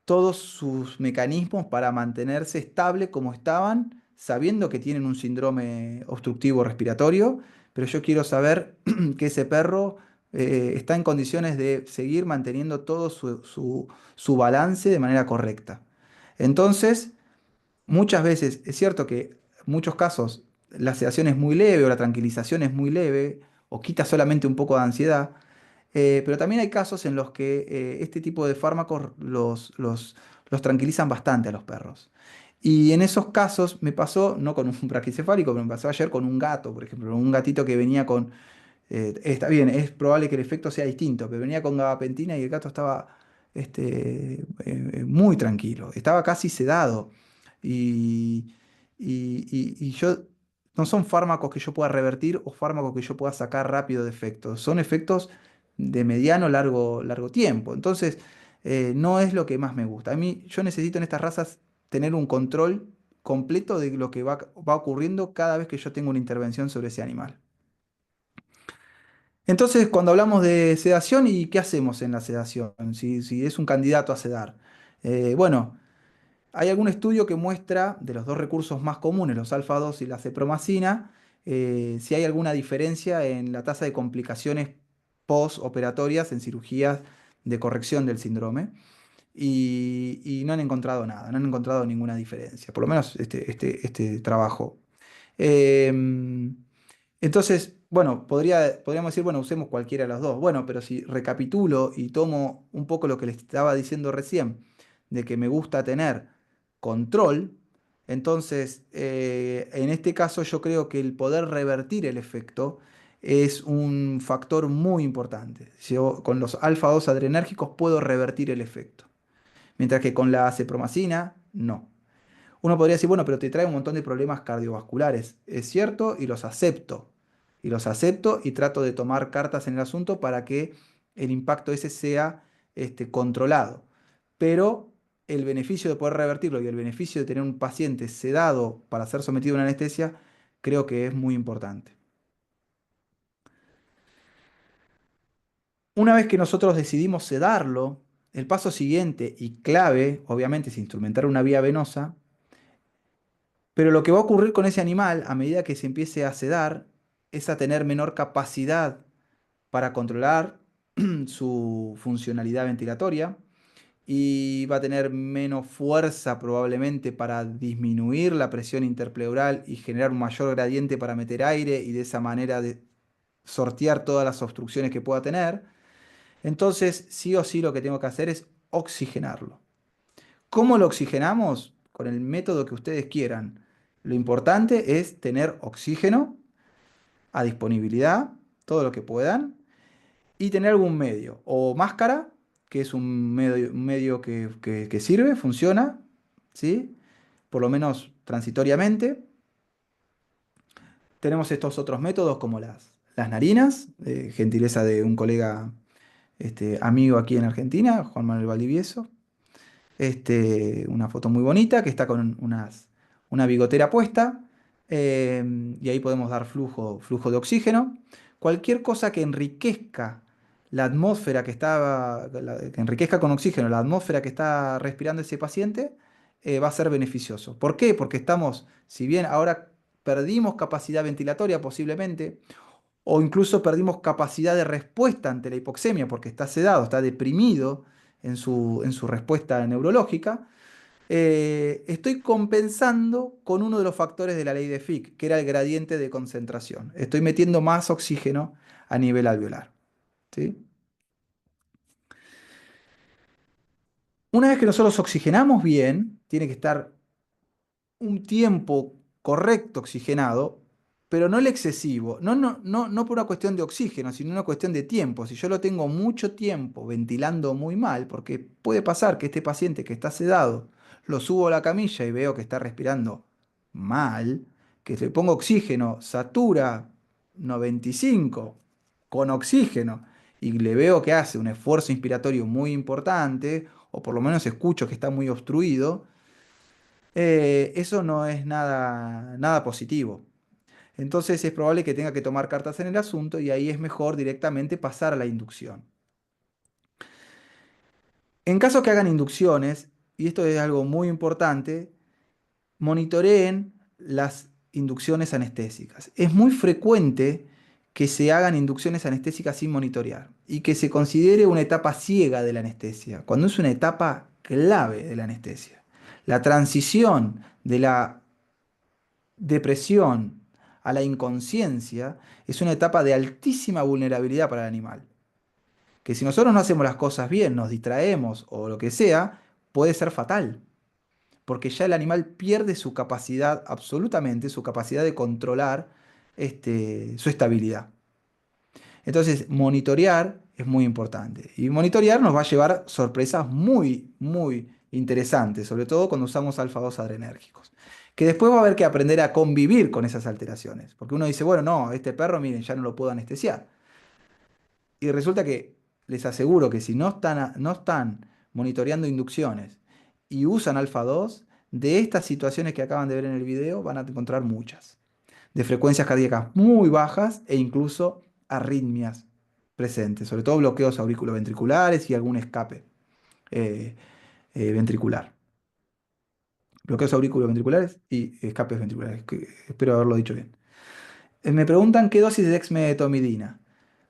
todos sus mecanismos para mantenerse estable como estaban, sabiendo que tienen un síndrome obstructivo respiratorio, pero yo quiero saber que ese perro está en condiciones de seguir manteniendo todo su balance de manera correcta. Entonces, muchas veces, es cierto que en muchos casos la sedación es muy leve o la tranquilización es muy leve o quita solamente un poco de ansiedad, pero también hay casos en los que este tipo de fármacos los tranquilizan bastante a los perros. Y en esos casos me pasó, no con un braquicefálico, pero me pasó ayer con un gato, por ejemplo, un gatito que venía con, está bien, es probable que el efecto sea distinto, pero venía con gabapentina y el gato estaba muy tranquilo, estaba casi sedado. Y, y yo, no son fármacos que yo pueda revertir o fármacos que yo pueda sacar rápido de efectos, son efectos de mediano, largo tiempo. Entonces, no es lo que más me gusta. A mí, yo necesito en estas razas tener un control completo de lo que va ocurriendo cada vez que yo tengo una intervención sobre ese animal. Entonces, cuando hablamos de sedación, ¿y qué hacemos en la sedación? Si es un candidato a sedar. Bueno, hay algún estudio que muestra de los dos recursos más comunes, los alfa-2 y la cepromacina, si hay alguna diferencia en la tasa de complicaciones postoperatorias en cirugías de corrección del síndrome. Y no han encontrado nada, no han encontrado ninguna diferencia, por lo menos este trabajo. Em, entonces, bueno, podríamos decir, bueno, usemos cualquiera de los dos. Bueno, pero si recapitulo y tomo un poco lo que les estaba diciendo recién, de que me gusta tener control, entonces, en este caso yo creo que el poder revertir el efecto es un factor muy importante. Yo con los alfa-2 adrenérgicos puedo revertir el efecto, mientras que con la cepromacina, no. Uno podría decir, bueno, pero te trae un montón de problemas cardiovasculares. Es cierto y los acepto. Y los acepto y trato de tomar cartas en el asunto para que el impacto ese sea controlado. Pero el beneficio de poder revertirlo y el beneficio de tener un paciente sedado para ser sometido a una anestesia, creo que es muy importante. Una vez que nosotros decidimos sedarlo, el paso siguiente y clave, obviamente, es instrumentar una vía venosa. Pero lo que va a ocurrir con ese animal a medida que se empiece a sedar es a tener menor capacidad para controlar su funcionalidad ventilatoria y va a tener menos fuerza probablemente para disminuir la presión interpleural y generar un mayor gradiente para meter aire y de esa manera sortear todas las obstrucciones que pueda tener. Entonces, sí o sí lo que tengo que hacer es oxigenarlo. ¿Cómo lo oxigenamos? Con el método que ustedes quieran. Lo importante es tener oxígeno a disponibilidad, todo lo que puedan, y tener algún medio. O máscara, que es un medio que sirve, funciona, ¿sí? Por lo menos transitoriamente. Tenemos estos otros métodos como las narinas, gentileza de un colega amigo aquí en Argentina, Juan Manuel Valdivieso. Una foto muy bonita que está con una bigotera puesta, y ahí podemos dar flujo de oxígeno. Cualquier cosa que enriquezca la atmósfera que enriquezca con oxígeno la atmósfera que está respirando ese paciente, va a ser beneficioso. ¿Por qué? Porque estamos, si bien ahora perdimos capacidad ventilatoria posiblemente, o incluso perdimos capacidad de respuesta ante la hipoxemia porque está sedado, está deprimido en su respuesta neurológica, estoy compensando con uno de los factores de la ley de Fick, que era el gradiente de concentración. Estoy metiendo más oxígeno a nivel alveolar. ¿Sí? Una vez que nosotros oxigenamos bien, tiene que estar un tiempo correcto oxigenado, pero no el excesivo. No por una cuestión de oxígeno, sino una cuestión de tiempo. Si yo lo tengo mucho tiempo ventilando muy mal, porque puede pasar que este paciente que está sedado, lo subo a la camilla y veo que está respirando mal, que le pongo oxígeno, satura 95 con oxígeno, y le veo que hace un esfuerzo inspiratorio muy importante, o por lo menos escucho que está muy obstruido, eso no es nada positivo. Entonces es probable que tenga que tomar cartas en el asunto y ahí es mejor directamente pasar a la inducción. En caso que hagan inducciones, y esto es algo muy importante, monitoreen las inducciones anestésicas. Es muy frecuente que se hagan inducciones anestésicas sin monitorear y que se considere una etapa ciega de la anestesia, cuando es una etapa clave de la anestesia. La transición de la depresión a la inconsciencia es una etapa de altísima vulnerabilidad para el animal. Que si nosotros no hacemos las cosas bien, nos distraemos o lo que sea, puede ser fatal. Porque ya el animal pierde su capacidad, absolutamente, su capacidad de controlar su estabilidad. Entonces, monitorear es muy importante. Y monitorear nos va a llevar sorpresas muy interesantes, sobre todo cuando usamos alfa-2 adrenérgicos. Que después va a haber que aprender a convivir con esas alteraciones. Porque uno dice, bueno, no, este perro, miren, ya no lo puedo anestesiar. Y resulta que les aseguro que si no están monitoreando inducciones y usan alfa-2, de estas situaciones que acaban de ver en el video van a encontrar muchas de frecuencias cardíacas muy bajas e incluso arritmias presentes, sobre todo bloqueos auriculoventriculares y algún escape eh, ventricular. Bloqueos auriculoventriculares y escapes ventriculares, espero haberlo dicho bien. Me preguntan qué dosis de dexmedetomidina.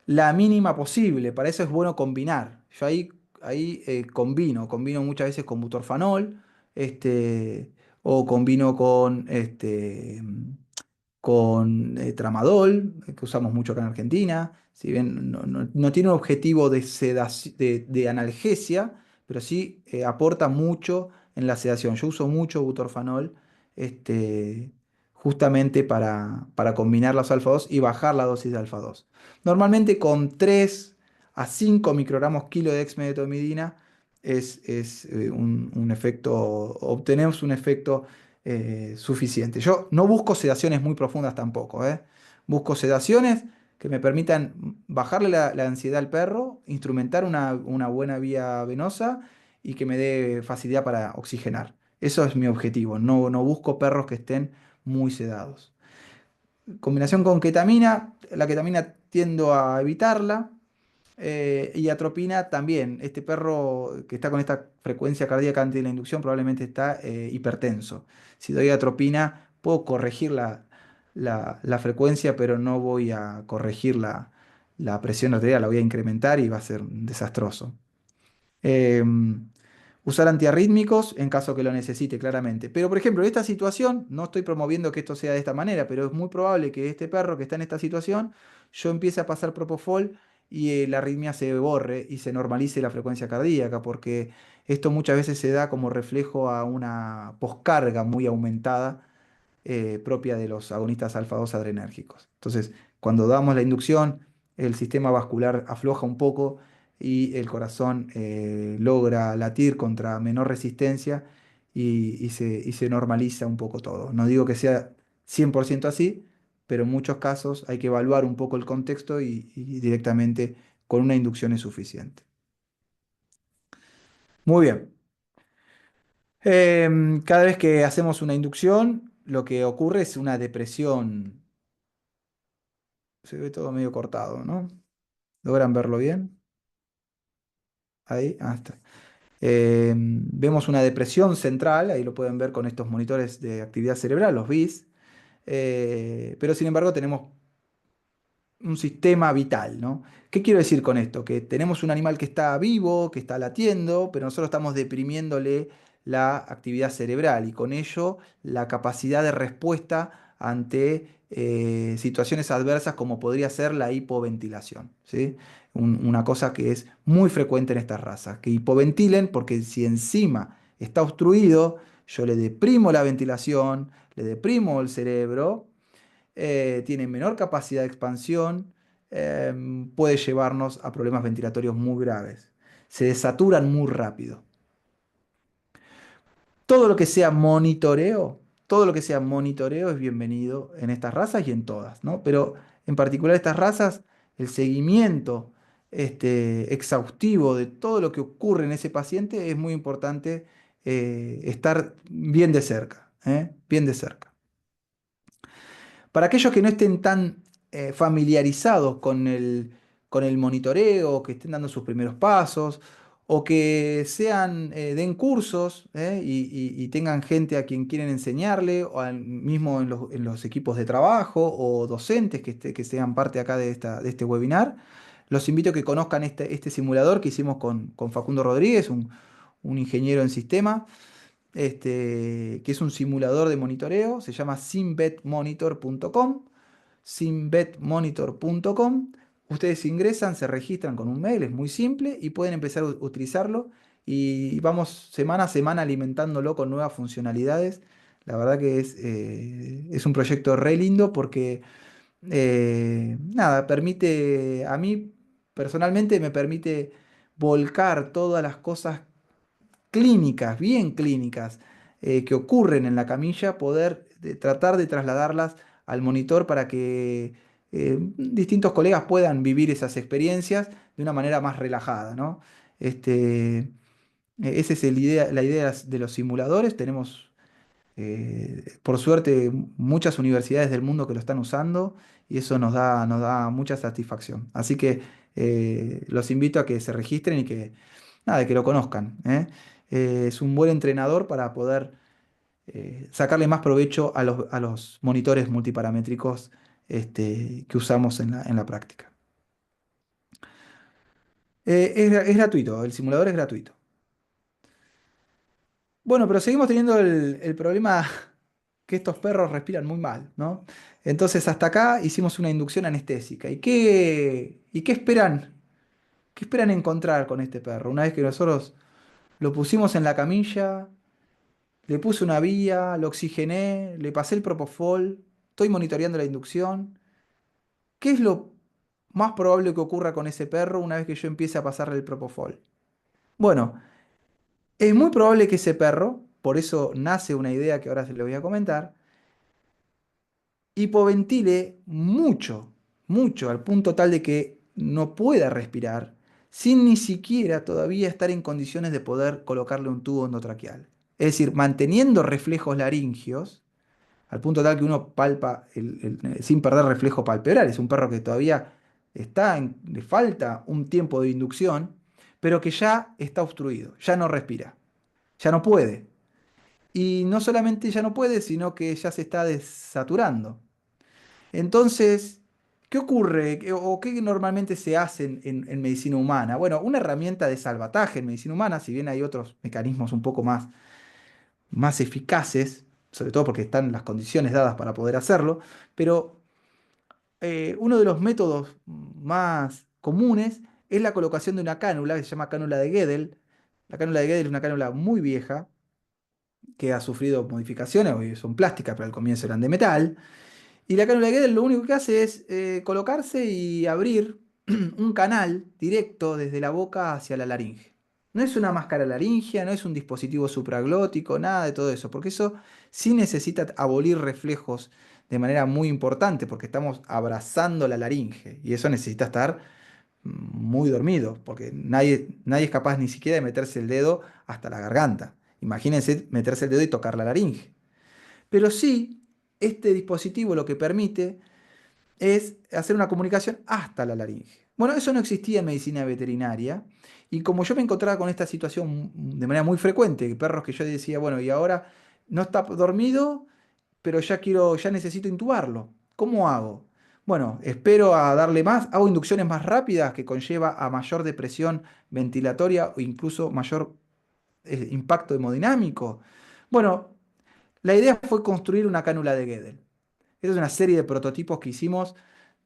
La mínima posible, para eso es bueno combinar. Yo ahí combino muchas veces con butorfanol, o combino con tramadol, que usamos mucho acá en Argentina. Si bien no tiene un objetivo de analgesia, pero sí aporta mucho en la sedación. Yo uso mucho butorfanol este, justamente para combinar los alfa-2 y bajar la dosis de alfa-2. Normalmente con 3 a 5 microgramos kilo de dexmedetomidina es un efecto, obtenemos un efecto suficiente. Yo no busco sedaciones muy profundas tampoco, ¿eh? Busco sedaciones que me permitan bajarle la ansiedad al perro, instrumentar una buena vía venosa y que me dé facilidad para oxigenar. Eso es mi objetivo. No busco perros que estén muy sedados. Combinación con ketamina, la ketamina tiendo a evitarla. Y atropina también. Este perro que está con esta frecuencia cardíaca antes de la inducción probablemente está hipertenso. Si doy atropina, puedo corregir la frecuencia, pero no voy a corregir la presión arterial, la voy a incrementar y va a ser desastroso. Usar antiarrítmicos en caso que lo necesite, claramente. Pero, por ejemplo, en esta situación, no estoy promoviendo que esto sea de esta manera, pero es muy probable que este perro que está en esta situación, yo empiece a pasar propofol y la arritmia se borre y se normalice la frecuencia cardíaca, porque esto muchas veces se da como reflejo a una poscarga muy aumentada propia de los agonistas alfa-2 adrenérgicos. Entonces, cuando damos la inducción, el sistema vascular afloja un poco y el corazón logra latir contra menor resistencia y se normaliza un poco todo. No digo que sea 100% así, pero en muchos casos hay que evaluar un poco el contexto y directamente con una inducción es suficiente. Muy bien. Cada vez que hacemos una inducción, lo que ocurre es una depresión. Se ve todo medio cortado, ¿no? ¿Logran verlo bien? Ahí, está. Vemos una depresión central, ahí lo pueden ver con estos monitores de actividad cerebral, los BIS, pero sin embargo tenemos un sistema vital, ¿no? ¿Qué quiero decir con esto? Que tenemos un animal que está vivo, que está latiendo, pero nosotros estamos deprimiéndole la actividad cerebral y con ello la capacidad de respuesta ante situaciones adversas como podría ser la hipoventilación, ¿sí? Una cosa que es muy frecuente en estas razas, que hipoventilen porque si encima está obstruido, yo le deprimo la ventilación, le deprimo el cerebro tiene menor capacidad de expansión, puede llevarnos a problemas ventilatorios muy graves. Se desaturan muy rápido. Todo lo que sea monitoreo, todo lo que sea monitoreo es bienvenido en estas razas y en todas, ¿no? Pero en particular estas razas, el seguimiento exhaustivo de todo lo que ocurre en ese paciente es muy importante, estar bien de cerca, ¿eh? Bien de cerca. Para aquellos que no estén tan familiarizados con el monitoreo, que estén dando sus primeros pasos, o que den cursos, y tengan gente a quien quieren enseñarle, o mismo en los equipos de trabajo, o docentes que sean parte acá de este webinar, los invito a que conozcan este simulador que hicimos con Facundo Rodríguez, un ingeniero en sistema, que es un simulador de monitoreo, se llama simbetmonitor.com. Ustedes ingresan, se registran con un mail, es muy simple y pueden empezar a utilizarlo y vamos semana a semana alimentándolo con nuevas funcionalidades. La verdad que es un proyecto re lindo porque, nada, a mí personalmente me permite volcar todas las cosas clínicas, bien clínicas, que ocurren en la camilla, poder tratar de trasladarlas al monitor para que distintos colegas puedan vivir esas experiencias de una manera más relajada, ¿no? Esa es la idea de los simuladores. Tenemos, por suerte, muchas universidades del mundo que lo están usando y eso nos da mucha satisfacción. Así que los invito a que se registren y que, nada, que lo conozcan, ¿eh? Es un buen entrenador para poder sacarle más provecho a los monitores multiparamétricos que usamos en la práctica. Es gratuito, el simulador es gratuito. Bueno, pero seguimos teniendo el problema que estos perros respiran muy mal, ¿no? Entonces hasta acá hicimos una inducción anestésica. ¿Y qué esperan? ¿Qué esperan encontrar con este perro? Una vez que nosotros lo pusimos en la camilla, le puse una vía, lo oxigené, le pasé el propofol, estoy monitoreando la inducción. ¿Qué es lo más probable que ocurra con ese perro una vez que yo empiece a pasarle el propofol? Bueno, es muy probable que ese perro, por eso nace una idea que ahora se le voy a comentar, hipoventile mucho, mucho, al punto tal de que no pueda respirar, sin ni siquiera todavía estar en condiciones de poder colocarle un tubo endotraqueal. Es decir, manteniendo reflejos laringios, al punto tal que uno palpa sin perder reflejo palpebral. Es un perro que todavía le falta un tiempo de inducción, pero que ya está obstruido, ya no respira, ya no puede. Y no solamente ya no puede, sino que ya se está desaturando. Entonces, ¿qué ocurre o qué normalmente se hace en medicina humana? Bueno, una herramienta de salvataje en medicina humana, si bien hay otros mecanismos un poco más eficaces, sobre todo porque están las condiciones dadas para poder hacerlo, pero uno de los métodos más comunes es la colocación de una cánula que se llama cánula de Gödel. La cánula de Gödel es una cánula muy vieja que ha sufrido modificaciones, hoy son plásticas, pero al comienzo eran de metal. Y la cánula de Gödel lo único que hace es colocarse y abrir un canal directo desde la boca hacia la laringe. No es una máscara laringea, no es un dispositivo supraglótico, nada de todo eso, porque eso sí necesita abolir reflejos de manera muy importante, porque estamos abrazando la laringe y eso necesita estar muy dormido, porque nadie es capaz ni siquiera de meterse el dedo hasta la garganta. Imagínense meterse el dedo y tocar la laringe. Pero sí, este dispositivo lo que permite es hacer una comunicación hasta la laringe. Bueno, eso no existía en medicina veterinaria y como yo me encontraba con esta situación de manera muy frecuente, perros que yo decía, bueno, y ahora no está dormido, pero ya necesito intubarlo. ¿Cómo hago? Bueno, espero a darle más, hago inducciones más rápidas que conlleva a mayor depresión ventilatoria o incluso mayor impacto hemodinámico. Bueno, la idea fue construir una cánula de Gödel. Esta es una serie de prototipos que hicimos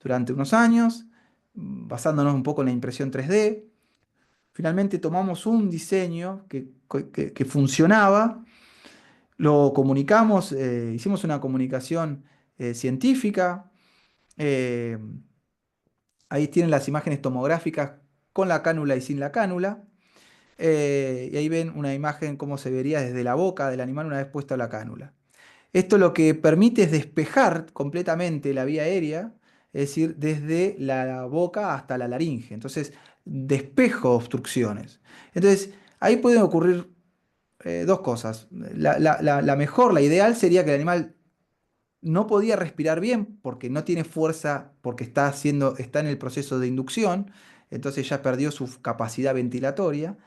durante unos años, basándonos un poco en la impresión 3D. Finalmente tomamos un diseño que funcionaba, lo comunicamos, hicimos una comunicación científica. Eh, Ahí tienen las imágenes tomográficas con la cánula y sin la cánula. Y ahí ven una imagen cómo se vería desde la boca del animal una vez puesta la cánula. Esto lo que permite es despejar completamente la vía aérea, es decir, desde la boca hasta la laringe. Entonces, despejo obstrucciones. Entonces, ahí pueden ocurrir dos cosas. La mejor, la ideal sería que el animal no podía respirar bien porque no tiene fuerza, porque está en el proceso de inducción, entonces ya perdió su capacidad ventilatoria.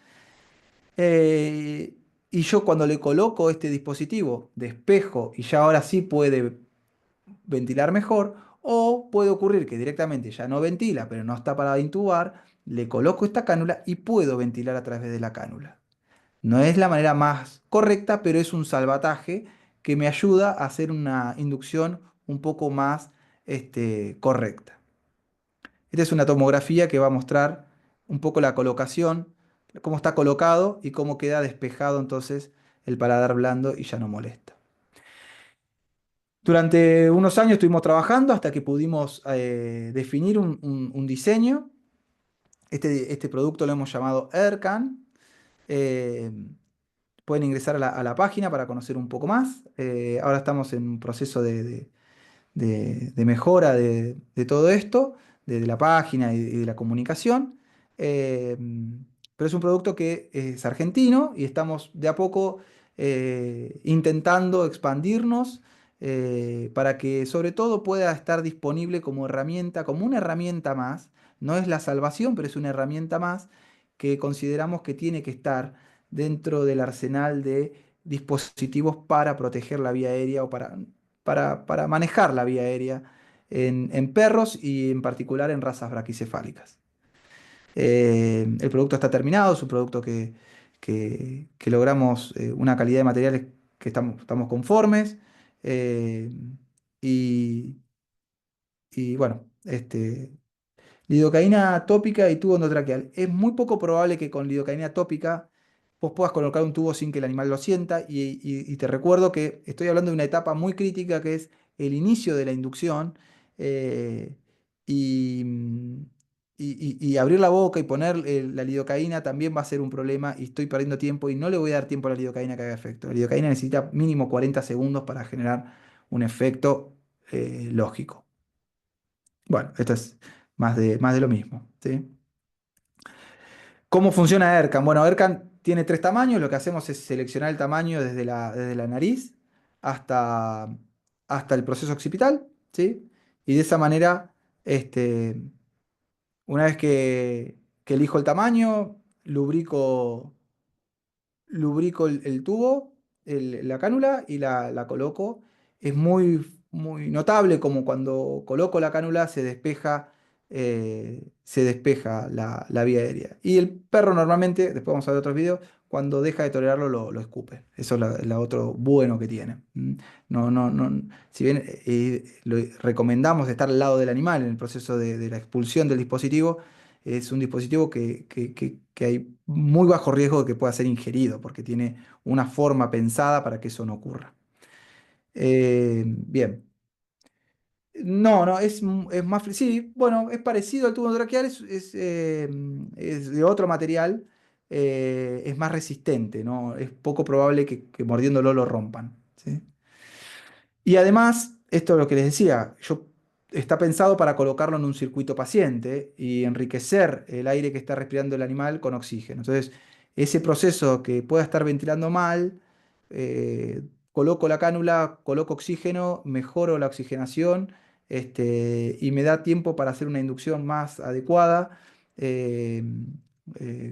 Eh, y yo cuando le coloco este dispositivo de espejo y ya ahora sí puede ventilar mejor, o puede ocurrir que directamente ya no ventila, pero no está para intubar, le coloco esta cánula y puedo ventilar a través de la cánula. No es la manera más correcta, pero es un salvataje que me ayuda a hacer una inducción un poco más correcta. Esta es una tomografía que va a mostrar un poco la colocación, cómo está colocado y cómo queda despejado entonces el paladar blando y ya no molesta. Durante unos años estuvimos trabajando hasta que pudimos definir un diseño. Este producto lo hemos llamado Aircan. Eh, Pueden ingresar a la página para conocer un poco más. Ahora estamos en un proceso de mejora de todo esto, de la página y de la comunicación. Eh, pero es un producto que es argentino y estamos de a poco intentando expandirnos para que sobre todo pueda estar disponible como herramienta, como una herramienta más. No es la salvación, pero es una herramienta más que consideramos que tiene que estar dentro del arsenal de dispositivos para proteger la vía aérea o para manejar la vía aérea en perros y en particular en razas braquicefálicas. El producto está terminado, es un producto que logramos una calidad de materiales que estamos conformes. eh, y, y bueno, lidocaína tópica y tubo endotraqueal. Es muy poco probable que con lidocaína tópica vos puedas colocar un tubo sin que el animal lo sienta. Y te recuerdo que estoy hablando de una etapa muy crítica que es el inicio de la inducción. eh, y, mm, y abrir la boca y poner la lidocaína también va a ser un problema y estoy perdiendo tiempo y no le voy a dar tiempo a la lidocaína que haga efecto. La lidocaína necesita mínimo 40 segundos para generar un efecto lógico. Bueno, esto es más de lo mismo, ¿sí? ¿Cómo funciona ERCAN? Bueno, ERCAN tiene tres tamaños. Lo que hacemos es seleccionar el tamaño desde la nariz hasta, hasta el proceso occipital, ¿sí? Y de esa manera, este, una vez que elijo el tamaño, lubrico el tubo, la cánula y la coloco. Es muy notable como cuando coloco la cánula se despeja la vía aérea. Y el perro normalmente, después vamos a ver otros videos, cuando deja de tolerarlo lo escupe. Eso es la otro bueno que tiene. No, no, no, si bien lo recomendamos estar al lado del animal en el proceso de la expulsión del dispositivo, es un dispositivo que hay muy bajo riesgo de que pueda ser ingerido, porque tiene una forma pensada para que eso no ocurra. Bien. No, no, es más. Sí, bueno, es parecido al tubo traqueal, es de otro material, es más resistente, ¿no? Es poco probable que mordiéndolo lo rompan, ¿sí? Y además, esto es lo que les decía, está pensado para colocarlo en un circuito paciente y enriquecer el aire que está respirando el animal con oxígeno. Entonces, ese proceso que pueda estar ventilando mal, coloco la cánula, coloco oxígeno, mejoro la oxigenación, y me da tiempo para hacer una inducción más adecuada, eh,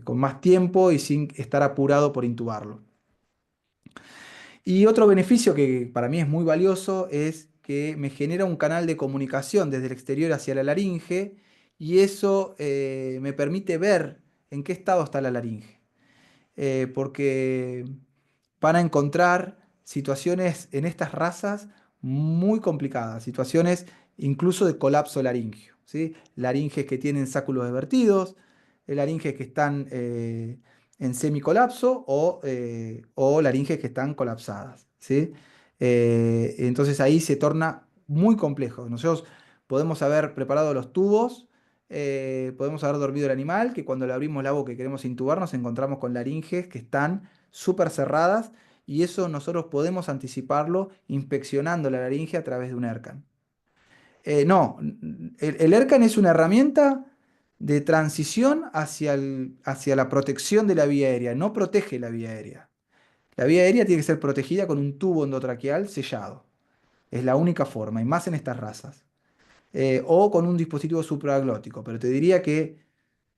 con más tiempo y sin estar apurado por intubarlo. Y otro beneficio que para mí es muy valioso es que me genera un canal de comunicación desde el exterior hacia la laringe y eso me permite ver en qué estado está la laringe. Porque van a encontrar situaciones en estas razas muy complicadas, situaciones incluso de colapso laringio, ¿sí? Laringes que tienen sáculos evertidos, laringes que están en semicolapso o laringes que están colapsadas, ¿sí? Entonces ahí se torna muy complejo. Nosotros podemos haber preparado los tubos, podemos haber dormido el animal, que cuando le abrimos la boca y queremos intubar nos encontramos con laringes que están súper cerradas y eso nosotros podemos anticiparlo inspeccionando la laringe a través de un ERCAN. No, el ERCAN es una herramienta de transición hacia la protección de la vía aérea, no protege la vía aérea. La vía aérea tiene que ser protegida con un tubo endotraqueal sellado. Es la única forma, y más en estas razas. O con un dispositivo supraglótico, pero te diría que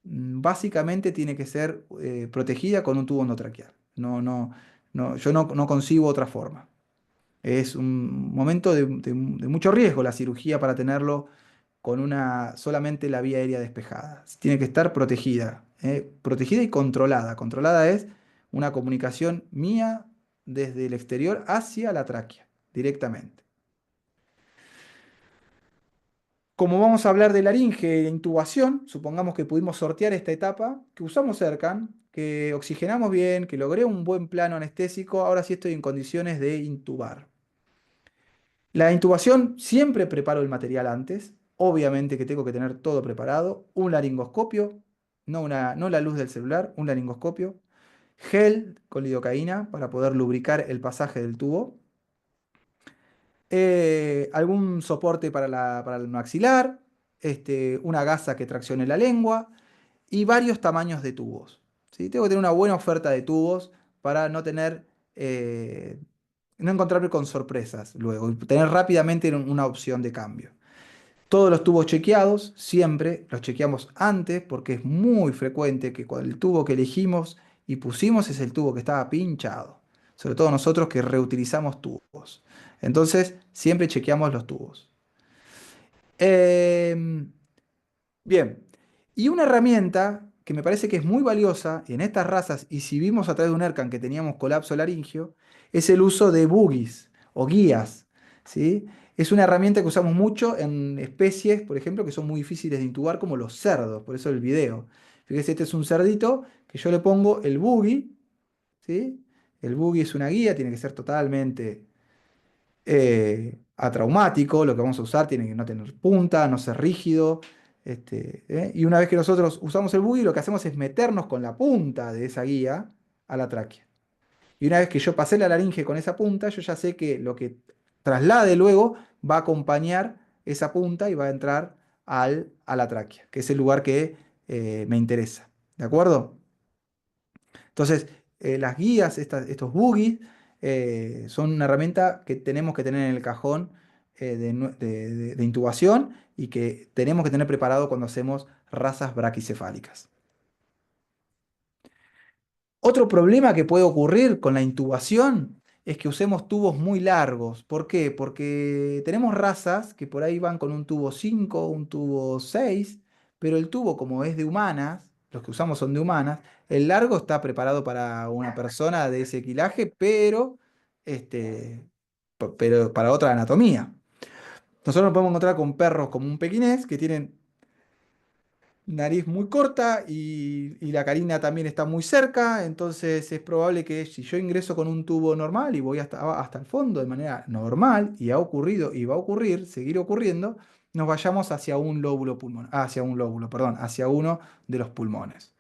básicamente tiene que ser protegida con un tubo endotraqueal. Yo no concibo otra forma. Es un momento de mucho riesgo la cirugía para tenerlo con solamente la vía aérea despejada. Tiene que estar protegida, protegida y controlada. Controlada es una comunicación mía desde el exterior hacia la tráquea, directamente. Como vamos a hablar de laringe e intubación, supongamos que pudimos sortear esta etapa, que usamos Zircon, que oxigenamos bien, que logré un buen plano anestésico, ahora sí estoy en condiciones de intubar. La intubación siempre preparo el material antes, obviamente que tengo que tener todo preparado, un laringoscopio, no la luz del celular, un laringoscopio, gel con lidocaína para poder lubricar el pasaje del tubo, algún soporte para el maxilar, una gasa que traccione la lengua y varios tamaños de tubos. ¿Sí? Tengo que tener una buena oferta de tubos para eh, no encontrarme con sorpresas luego y tener rápidamente una opción de cambio. Todos los tubos chequeados, siempre los chequeamos antes porque es muy frecuente que el tubo que elegimos y pusimos es el tubo que estaba pinchado. Sobre todo nosotros que reutilizamos tubos. Entonces, siempre chequeamos los tubos. Em, Bien, y una herramienta que me parece que es muy valiosa en estas razas, y si vimos a través de un ERCAN que teníamos colapso laringio, es el uso de boogies o guías, ¿sí? Es una herramienta que usamos mucho en especies, por ejemplo, que son muy difíciles de intubar, como los cerdos, por eso el video. Fíjese, este es un cerdito que yo le pongo el boogie, ¿sí? El boogie es una guía, tiene que ser totalmente atraumático, lo que vamos a usar tiene que no tener punta, no ser rígido. Y una vez que nosotros usamos el buggy, lo que hacemos es meternos con la punta de esa guía a la tráquea. Y una vez que yo pasé la laringe con esa punta, yo ya sé que lo que traslade luego va a acompañar esa punta y va a entrar a la tráquea, que es el lugar que me interesa. ¿De acuerdo? Entonces, las guías, estos boogies, son una herramienta que tenemos que tener en el cajón de intubación y que tenemos que tener preparado cuando hacemos razas braquicefálicas. Otro problema que puede ocurrir con la intubación es que usemos tubos muy largos. ¿Por qué? Porque tenemos razas que por ahí van con un tubo 5, un tubo 6, pero el tubo como es de humanas, los que usamos son de humanas, el largo está preparado para una persona de ese quilaje, pero para otra anatomía. Nosotros nos podemos encontrar con perros como un pequinés que tienen nariz muy corta y la carina también está muy cerca, entonces es probable que si yo ingreso con un tubo normal y voy hasta el fondo de manera normal, y ha ocurrido y va a ocurrir, seguir ocurriendo, nos vayamos hacia un lóbulo pulmonar, hacia un lóbulo, perdón, hacia uno de los pulmones.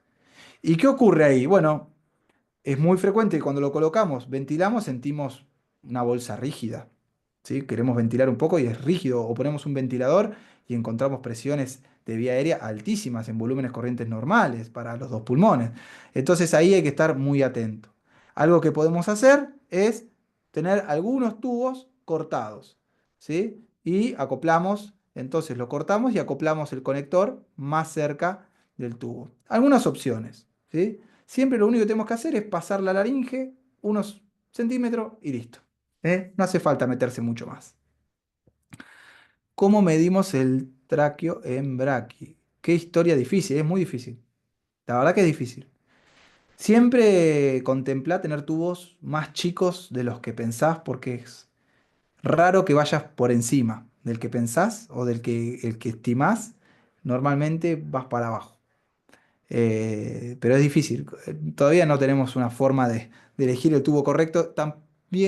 ¿Y qué ocurre ahí? Bueno, es muy frecuente que cuando lo colocamos, ventilamos, sentimos una bolsa rígida. ¿Sí? Queremos ventilar un poco y es rígido, o ponemos un ventilador y encontramos presiones de vía aérea altísimas en volúmenes corrientes normales para los dos pulmones. Entonces ahí hay que estar muy atento. Algo que podemos hacer es tener algunos tubos cortados, ¿sí? Y acoplamos, entonces lo cortamos y acoplamos el conector más cerca del tubo. Algunas opciones, ¿sí? Siempre lo único que tenemos que hacer es pasar la laringe unos centímetros y listo. No hace falta meterse mucho más. ¿Cómo medimos el tráqueo en braqui? Qué historia difícil, es muy difícil. La verdad que es difícil. Siempre contempla tener tubos más chicos de los que pensás porque es raro que vayas por encima del que pensás o el que estimás. Normalmente vas para abajo. Pero es difícil. Todavía no tenemos una forma de elegir el tubo correcto. También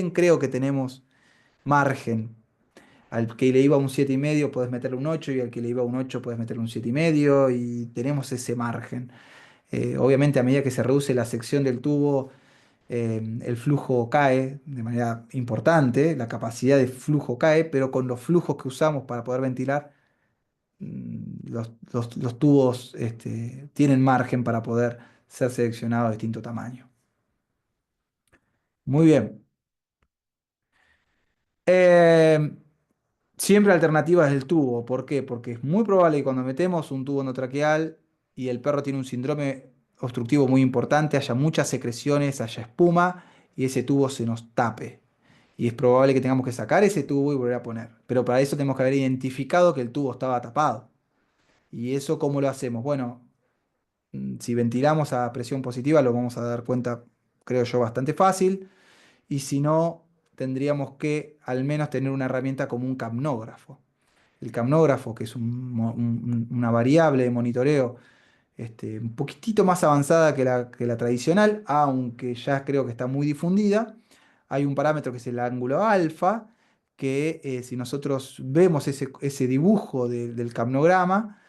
creo que tenemos margen. al que le iba un 7,5 puedes meterle un 8 y al que le iba un 8 puedes meterle un 7,5 y tenemos ese margen. Obviamente a medida que se reduce la sección del tubo, el flujo cae de manera importante, la capacidad de flujo cae, pero con los flujos que usamos para poder ventilar, los tubos tienen margen para poder ser seleccionados de distinto tamaño. Muy bien. Eh, Siempre alternativas del tubo. ¿Por qué? Porque es muy probable que cuando metemos un tubo endotraqueal y el perro tiene un síndrome obstructivo muy importante, haya muchas secreciones, haya espuma y ese tubo se nos tape. Y es probable que tengamos que sacar ese tubo y volver a poner. Pero para eso tenemos que haber identificado que el tubo estaba tapado. ¿Y eso cómo lo hacemos? Bueno, si ventilamos a presión positiva lo vamos a dar cuenta, creo yo, bastante fácil. Y si no, tendríamos que al menos tener una herramienta como un capnógrafo. El capnógrafo, que es una variable de monitoreo un poquitito más avanzada que la tradicional, aunque ya creo que está muy difundida. Hay un parámetro que es el ángulo alfa, que si nosotros vemos ese dibujo del capnograma,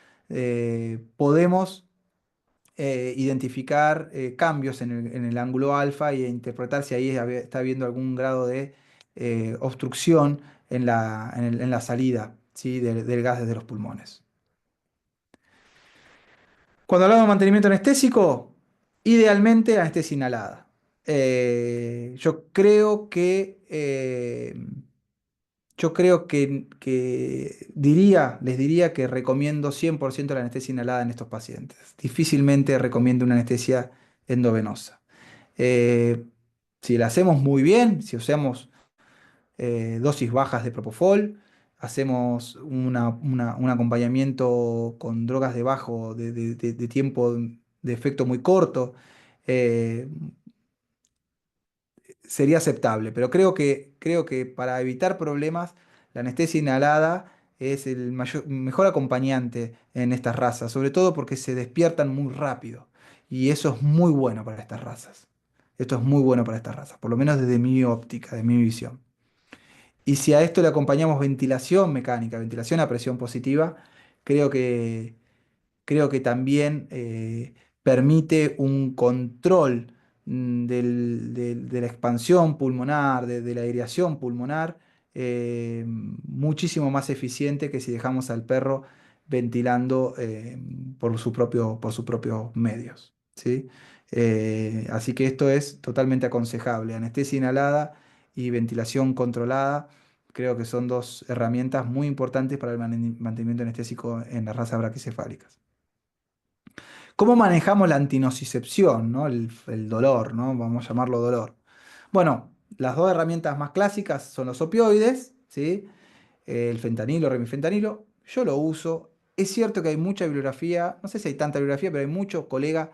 podemos identificar cambios en el ángulo alfa e interpretar si ahí está habiendo algún grado de obstrucción en la salida, ¿sí? Del gas desde los pulmones. Cuando hablamos de mantenimiento anestésico, idealmente anestesia inhalada. Yo creo que les diría que recomiendo 100% la anestesia inhalada en estos pacientes. Difícilmente recomiendo una anestesia endovenosa. Eh, si la hacemos muy bien, si usamos dosis bajas de propofol, hacemos un acompañamiento con drogas de bajo, de tiempo de efecto muy corto, eh, sería aceptable, pero creo que para evitar problemas, la anestesia inhalada es el mejor acompañante en estas razas, sobre todo porque se despiertan muy rápido. Y eso es muy bueno para estas razas. Esto es muy bueno para estas razas, por lo menos desde mi óptica, de mi visión. Y si a esto le acompañamos ventilación mecánica, ventilación a presión positiva, creo que creo que también permite un control de la expansión pulmonar, de la aireación pulmonar, muchísimo más eficiente que si dejamos al perro ventilando por sus propios medios, ¿sí? Así que esto es totalmente aconsejable. Anestesia inhalada y ventilación controlada. Creo que son dos herramientas muy importantes para el mantenimiento anestésico en las razas braquicefálicas. ¿Cómo manejamos la antinocicepción, ¿no? El dolor, ¿no? Vamos a llamarlo dolor. Bueno, las dos herramientas más clásicas son los opioides, ¿sí? El fentanilo, remifentanilo. Yo lo uso. Es cierto que hay mucha bibliografía, no sé si hay tanta bibliografía, pero hay muchos colegas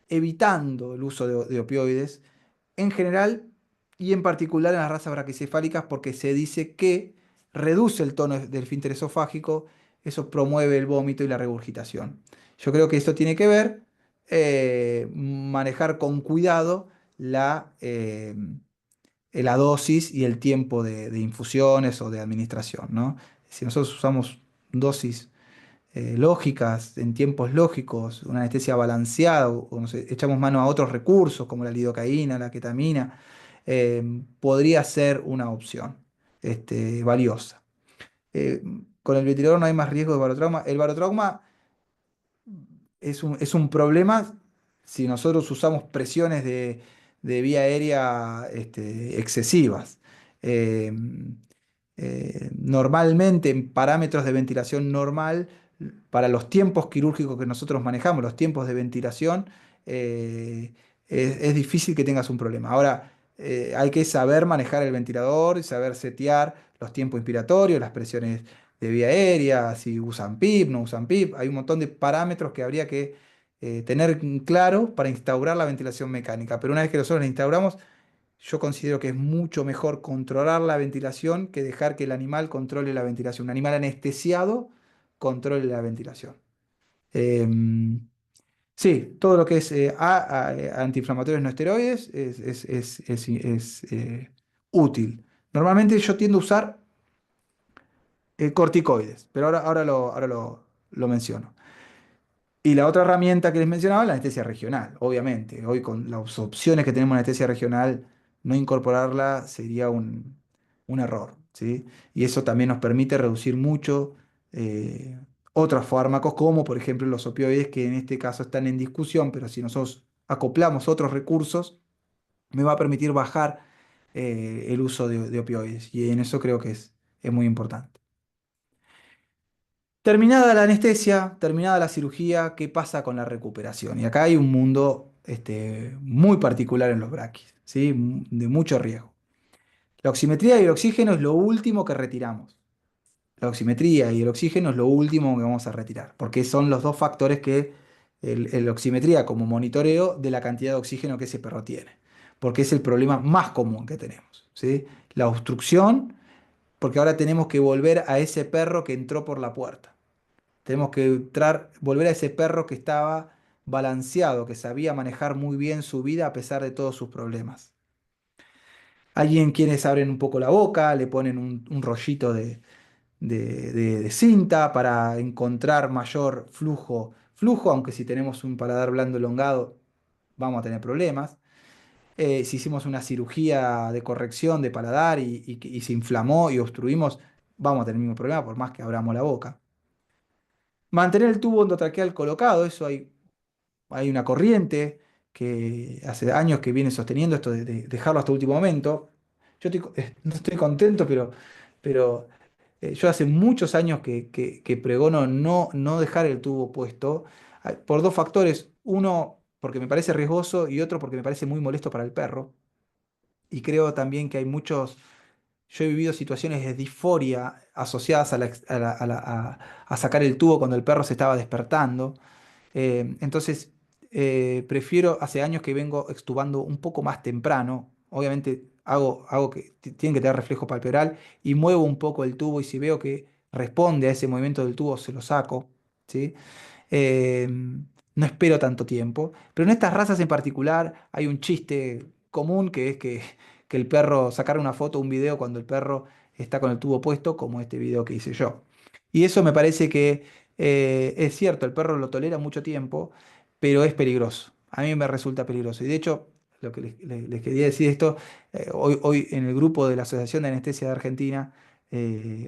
evitando el uso de opioides en general y en particular en las razas braquicefálicas porque se dice que reduce el tono del esfínter esofágico, eso promueve el vómito y la regurgitación. Yo creo que esto tiene que ver manejar con cuidado la dosis y el tiempo de infusiones o de administración, ¿no? Si nosotros usamos dosis lógicas, en tiempos lógicos, una anestesia balanceada, o nos echamos mano a otros recursos como la lidocaína, la ketamina, podría ser una opción valiosa. Eh, con el ventilador no hay más riesgo de barotrauma. El barotrauma es un problema si nosotros usamos presiones de vía aérea excesivas. Eh, Normalmente en parámetros de ventilación normal, para los tiempos quirúrgicos que nosotros manejamos, los tiempos de ventilación, es difícil que tengas un problema. Ahora, hay que saber manejar el ventilador y saber setear los tiempos inspiratorios, las presiones de vía aérea, si usan PIP, no usan PIP. Hay un montón de parámetros que habría que tener claro para instaurar la ventilación mecánica. Pero una vez que nosotros la instauramos, yo considero que es mucho mejor controlar la ventilación que dejar que el animal controle la ventilación. Un animal anestesiado controle la ventilación. Em, sí, todo lo que es antiinflamatorios no esteroides es útil. Normalmente yo tiendo a usar Corticoides, pero lo menciono. Y la otra herramienta que les mencionaba, la anestesia regional, obviamente. Hoy con las opciones que tenemos en anestesia regional, no incorporarla sería un error, ¿sí? Y eso también nos permite reducir mucho eh, otros fármacos, como por ejemplo los opioides, que en este caso están en discusión, pero si nosotros acoplamos otros recursos, me va a permitir bajar el uso de opioides. Y en eso creo que es muy importante. Terminada la anestesia, terminada la cirugía, ¿qué pasa con la recuperación? Y acá hay un mundo muy particular en los braquis, ¿sí? De mucho riesgo. La oximetría y el oxígeno es lo último que retiramos. La oximetría y el oxígeno es lo último que vamos a retirar, porque son los dos factores que el oximetría como monitoreo de la cantidad de oxígeno que ese perro tiene, porque es el problema más común que tenemos, ¿sí? La obstrucción, porque ahora tenemos que volver a ese perro que entró por la puerta. Tenemos que volver a ese perro que estaba balanceado, que sabía manejar muy bien su vida a pesar de todos sus problemas. Hay en quienes abren un poco la boca, le ponen un rollito de cinta para encontrar mayor flujo, aunque si tenemos un paladar blando elongado vamos a tener problemas. Si hicimos una cirugía de corrección de paladar y se inflamó y obstruimos, vamos a tener el mismo problema por más que abramos la boca. Mantener el tubo endotraqueal colocado, eso hay una corriente que hace años que viene sosteniendo esto de dejarlo hasta el último momento. No estoy contento, pero yo hace muchos años que pregono no dejar el tubo puesto por dos factores. Uno, porque me parece riesgoso y otro, porque me parece muy molesto para el perro. Y creo también que hay muchos. Yo he vivido situaciones de disforia asociadas a sacar el tubo cuando el perro se estaba despertando. Entonces, prefiero, hace años que vengo extubando un poco más temprano. Obviamente hago que tienen que tener reflejo palpebral y muevo un poco el tubo y si veo que responde a ese movimiento del tubo, se lo saco, ¿sí? Eh, no espero tanto tiempo. Pero en estas razas en particular hay un chiste común que es que el perro, sacar una foto o un video cuando el perro está con el tubo puesto, como este video que hice yo. Y eso me parece que es cierto, el perro lo tolera mucho tiempo, pero es peligroso. A mí me resulta peligroso. Y de hecho, lo que les quería decir esto, hoy en el grupo de la Asociación de Anestesia de Argentina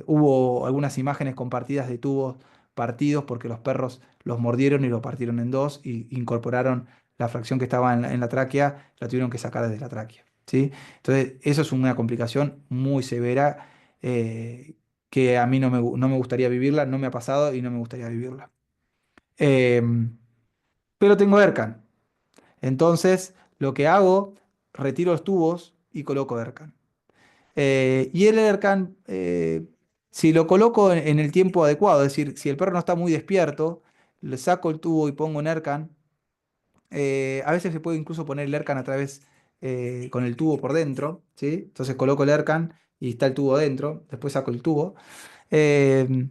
hubo algunas imágenes compartidas de tubos partidos porque los perros los mordieron y lo partieron en dos y incorporaron la fracción que estaba en la tráquea, la tuvieron que sacar desde la tráquea, ¿sí? Entonces, eso es una complicación muy severa que a mí no me gustaría vivirla, no me ha pasado y no me gustaría vivirla. Em, pero tengo ERCAN. Entonces, lo que hago, retiro los tubos y coloco ERCAN. Y el ERCAN, si lo coloco en el tiempo adecuado, es decir, si el perro no está muy despierto, le saco el tubo y pongo un ERCAN. A veces se puede incluso poner el ERCAN a través con el tubo por dentro, ¿sí? Entonces coloco el ERCAN y está el tubo dentro, después saco el tubo. Eh,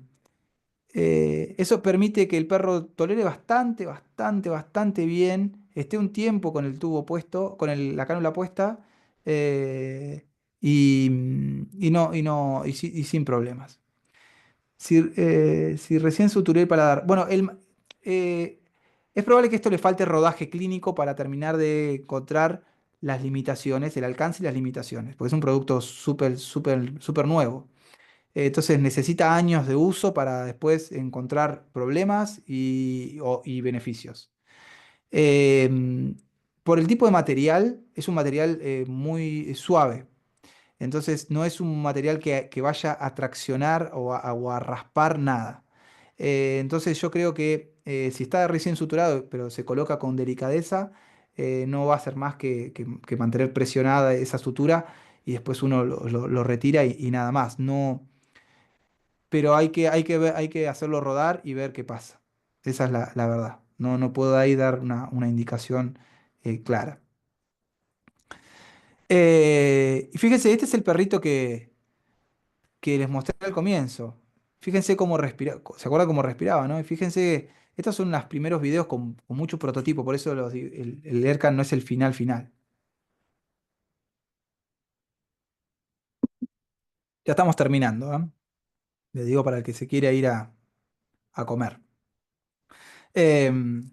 Eso permite que el perro tolere bastante bien, esté un tiempo con el tubo puesto, la cánula puesta, eh, y sin problemas. Si recién suturé el paladar. Bueno, es probable que esto le falte rodaje clínico para terminar de encontrar las limitaciones, el alcance y las limitaciones, porque es un producto súper nuevo. Entonces necesita años de uso para después encontrar problemas y beneficios. Em, por el tipo de material, es un material muy suave. Entonces no es un material que vaya a traccionar o a raspar nada. Entonces yo creo que si está recién suturado, pero se coloca con delicadeza, no va a hacer más que mantener presionada esa sutura y después uno lo retira y nada más. No, pero hay que hacerlo rodar y ver qué pasa. Esa es la verdad. No puedo ahí dar una indicación clara. Y fíjense, este es el perrito que les mostré al comienzo. Fíjense cómo respira, ¿se acuerdan cómo respiraba, no? Y fíjense, estos son los primeros videos con mucho prototipo, por eso el ERCAN no es el final final. Ya estamos terminando, ¿ah? Le digo para el que se quiera ir a comer. Em,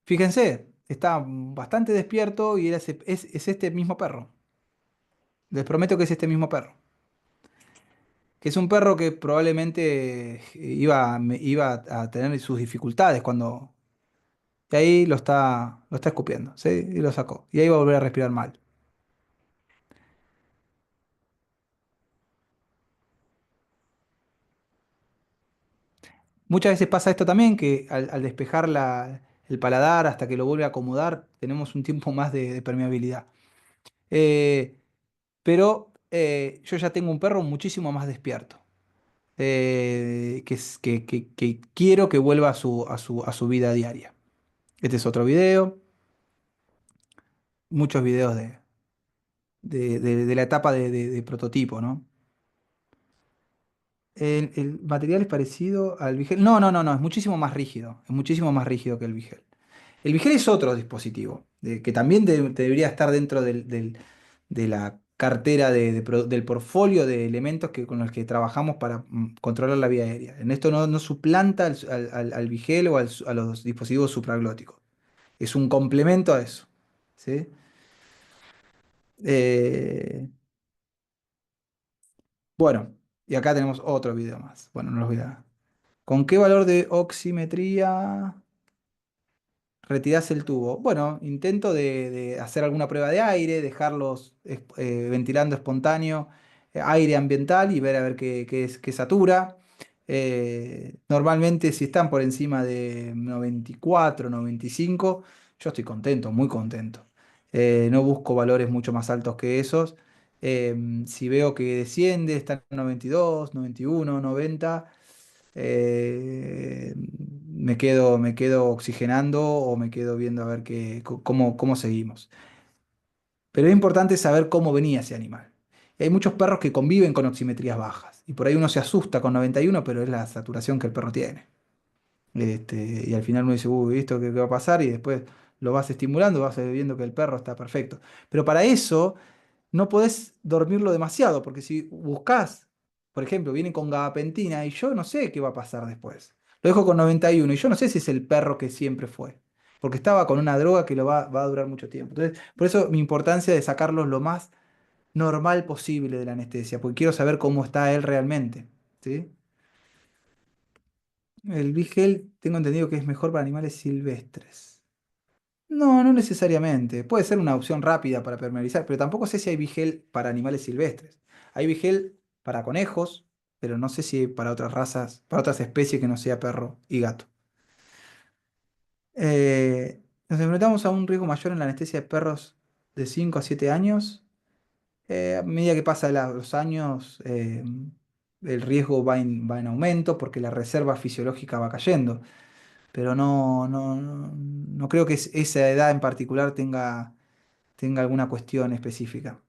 Fíjense, está bastante despierto y es este mismo perro. Les prometo que es este mismo perro. Que es un perro que probablemente iba a tener sus dificultades cuando... Y ahí lo está escupiendo, ¿sí? Y lo sacó. Y ahí va a volver a respirar mal. Muchas veces pasa esto también, que al despejar el paladar hasta que lo vuelve a acomodar, tenemos un tiempo más de permeabilidad. Eh, pero yo ya tengo un perro muchísimo más despierto, que quiero que vuelva a su vida diaria. Este es otro video, muchos videos de la etapa de prototipo, ¿no? El material es parecido al Vigel. No, no, no, no, es muchísimo más rígido. Es muchísimo más rígido que el Vigel. El Vigel es otro dispositivo, que también debería estar dentro de la cartera del portfolio de elementos con los que trabajamos para controlar la vía aérea. En esto no suplanta al Vigel o a los dispositivos supraglóticos. Es un complemento a eso. ¿Sí? Eh, bueno, y acá tenemos otro video más. Bueno, no los voy a... ¿Con qué valor de oximetría retirás el tubo? Bueno, intento de hacer alguna prueba de aire, dejarlos ventilando espontáneo, aire ambiental y ver a ver qué satura. Normalmente si están por encima de 94, 95, yo estoy contento, muy contento. No busco valores mucho más altos que esos. Si veo que desciende, está en 92, 91, 90. Me quedo oxigenando o me quedo viendo a ver cómo seguimos. Pero es importante saber cómo venía ese animal. Y hay muchos perros que conviven con oximetrías bajas. Y por ahí uno se asusta con 91, pero es la saturación que el perro tiene. Y al final uno dice, uy, ¿esto qué va a pasar? Y después lo vas estimulando, vas viendo que el perro está perfecto. Pero para eso no podés dormirlo demasiado, porque si buscas, por ejemplo, viene con gabapentina y yo no sé qué va a pasar después. Lo dejo con 91 y yo no sé si es el perro que siempre fue, porque estaba con una droga que va a durar mucho tiempo. Entonces, por eso mi importancia de sacarlos lo más normal posible de la anestesia, porque quiero saber cómo está él realmente. ¿Sí? El Vigel tengo entendido que es mejor para animales silvestres. No, no necesariamente. Puede ser una opción rápida para permeabilizar, pero tampoco sé si hay Vigel para animales silvestres. Hay Vigel para conejos, pero no sé si para otras razas, para otras especies que no sea perro y gato. Nos enfrentamos a un riesgo mayor en la anestesia de perros de 5 a 7 años. A medida que pasan los años, el riesgo va en aumento porque la reserva fisiológica va cayendo. Pero no creo que esa edad en particular tenga alguna cuestión específica.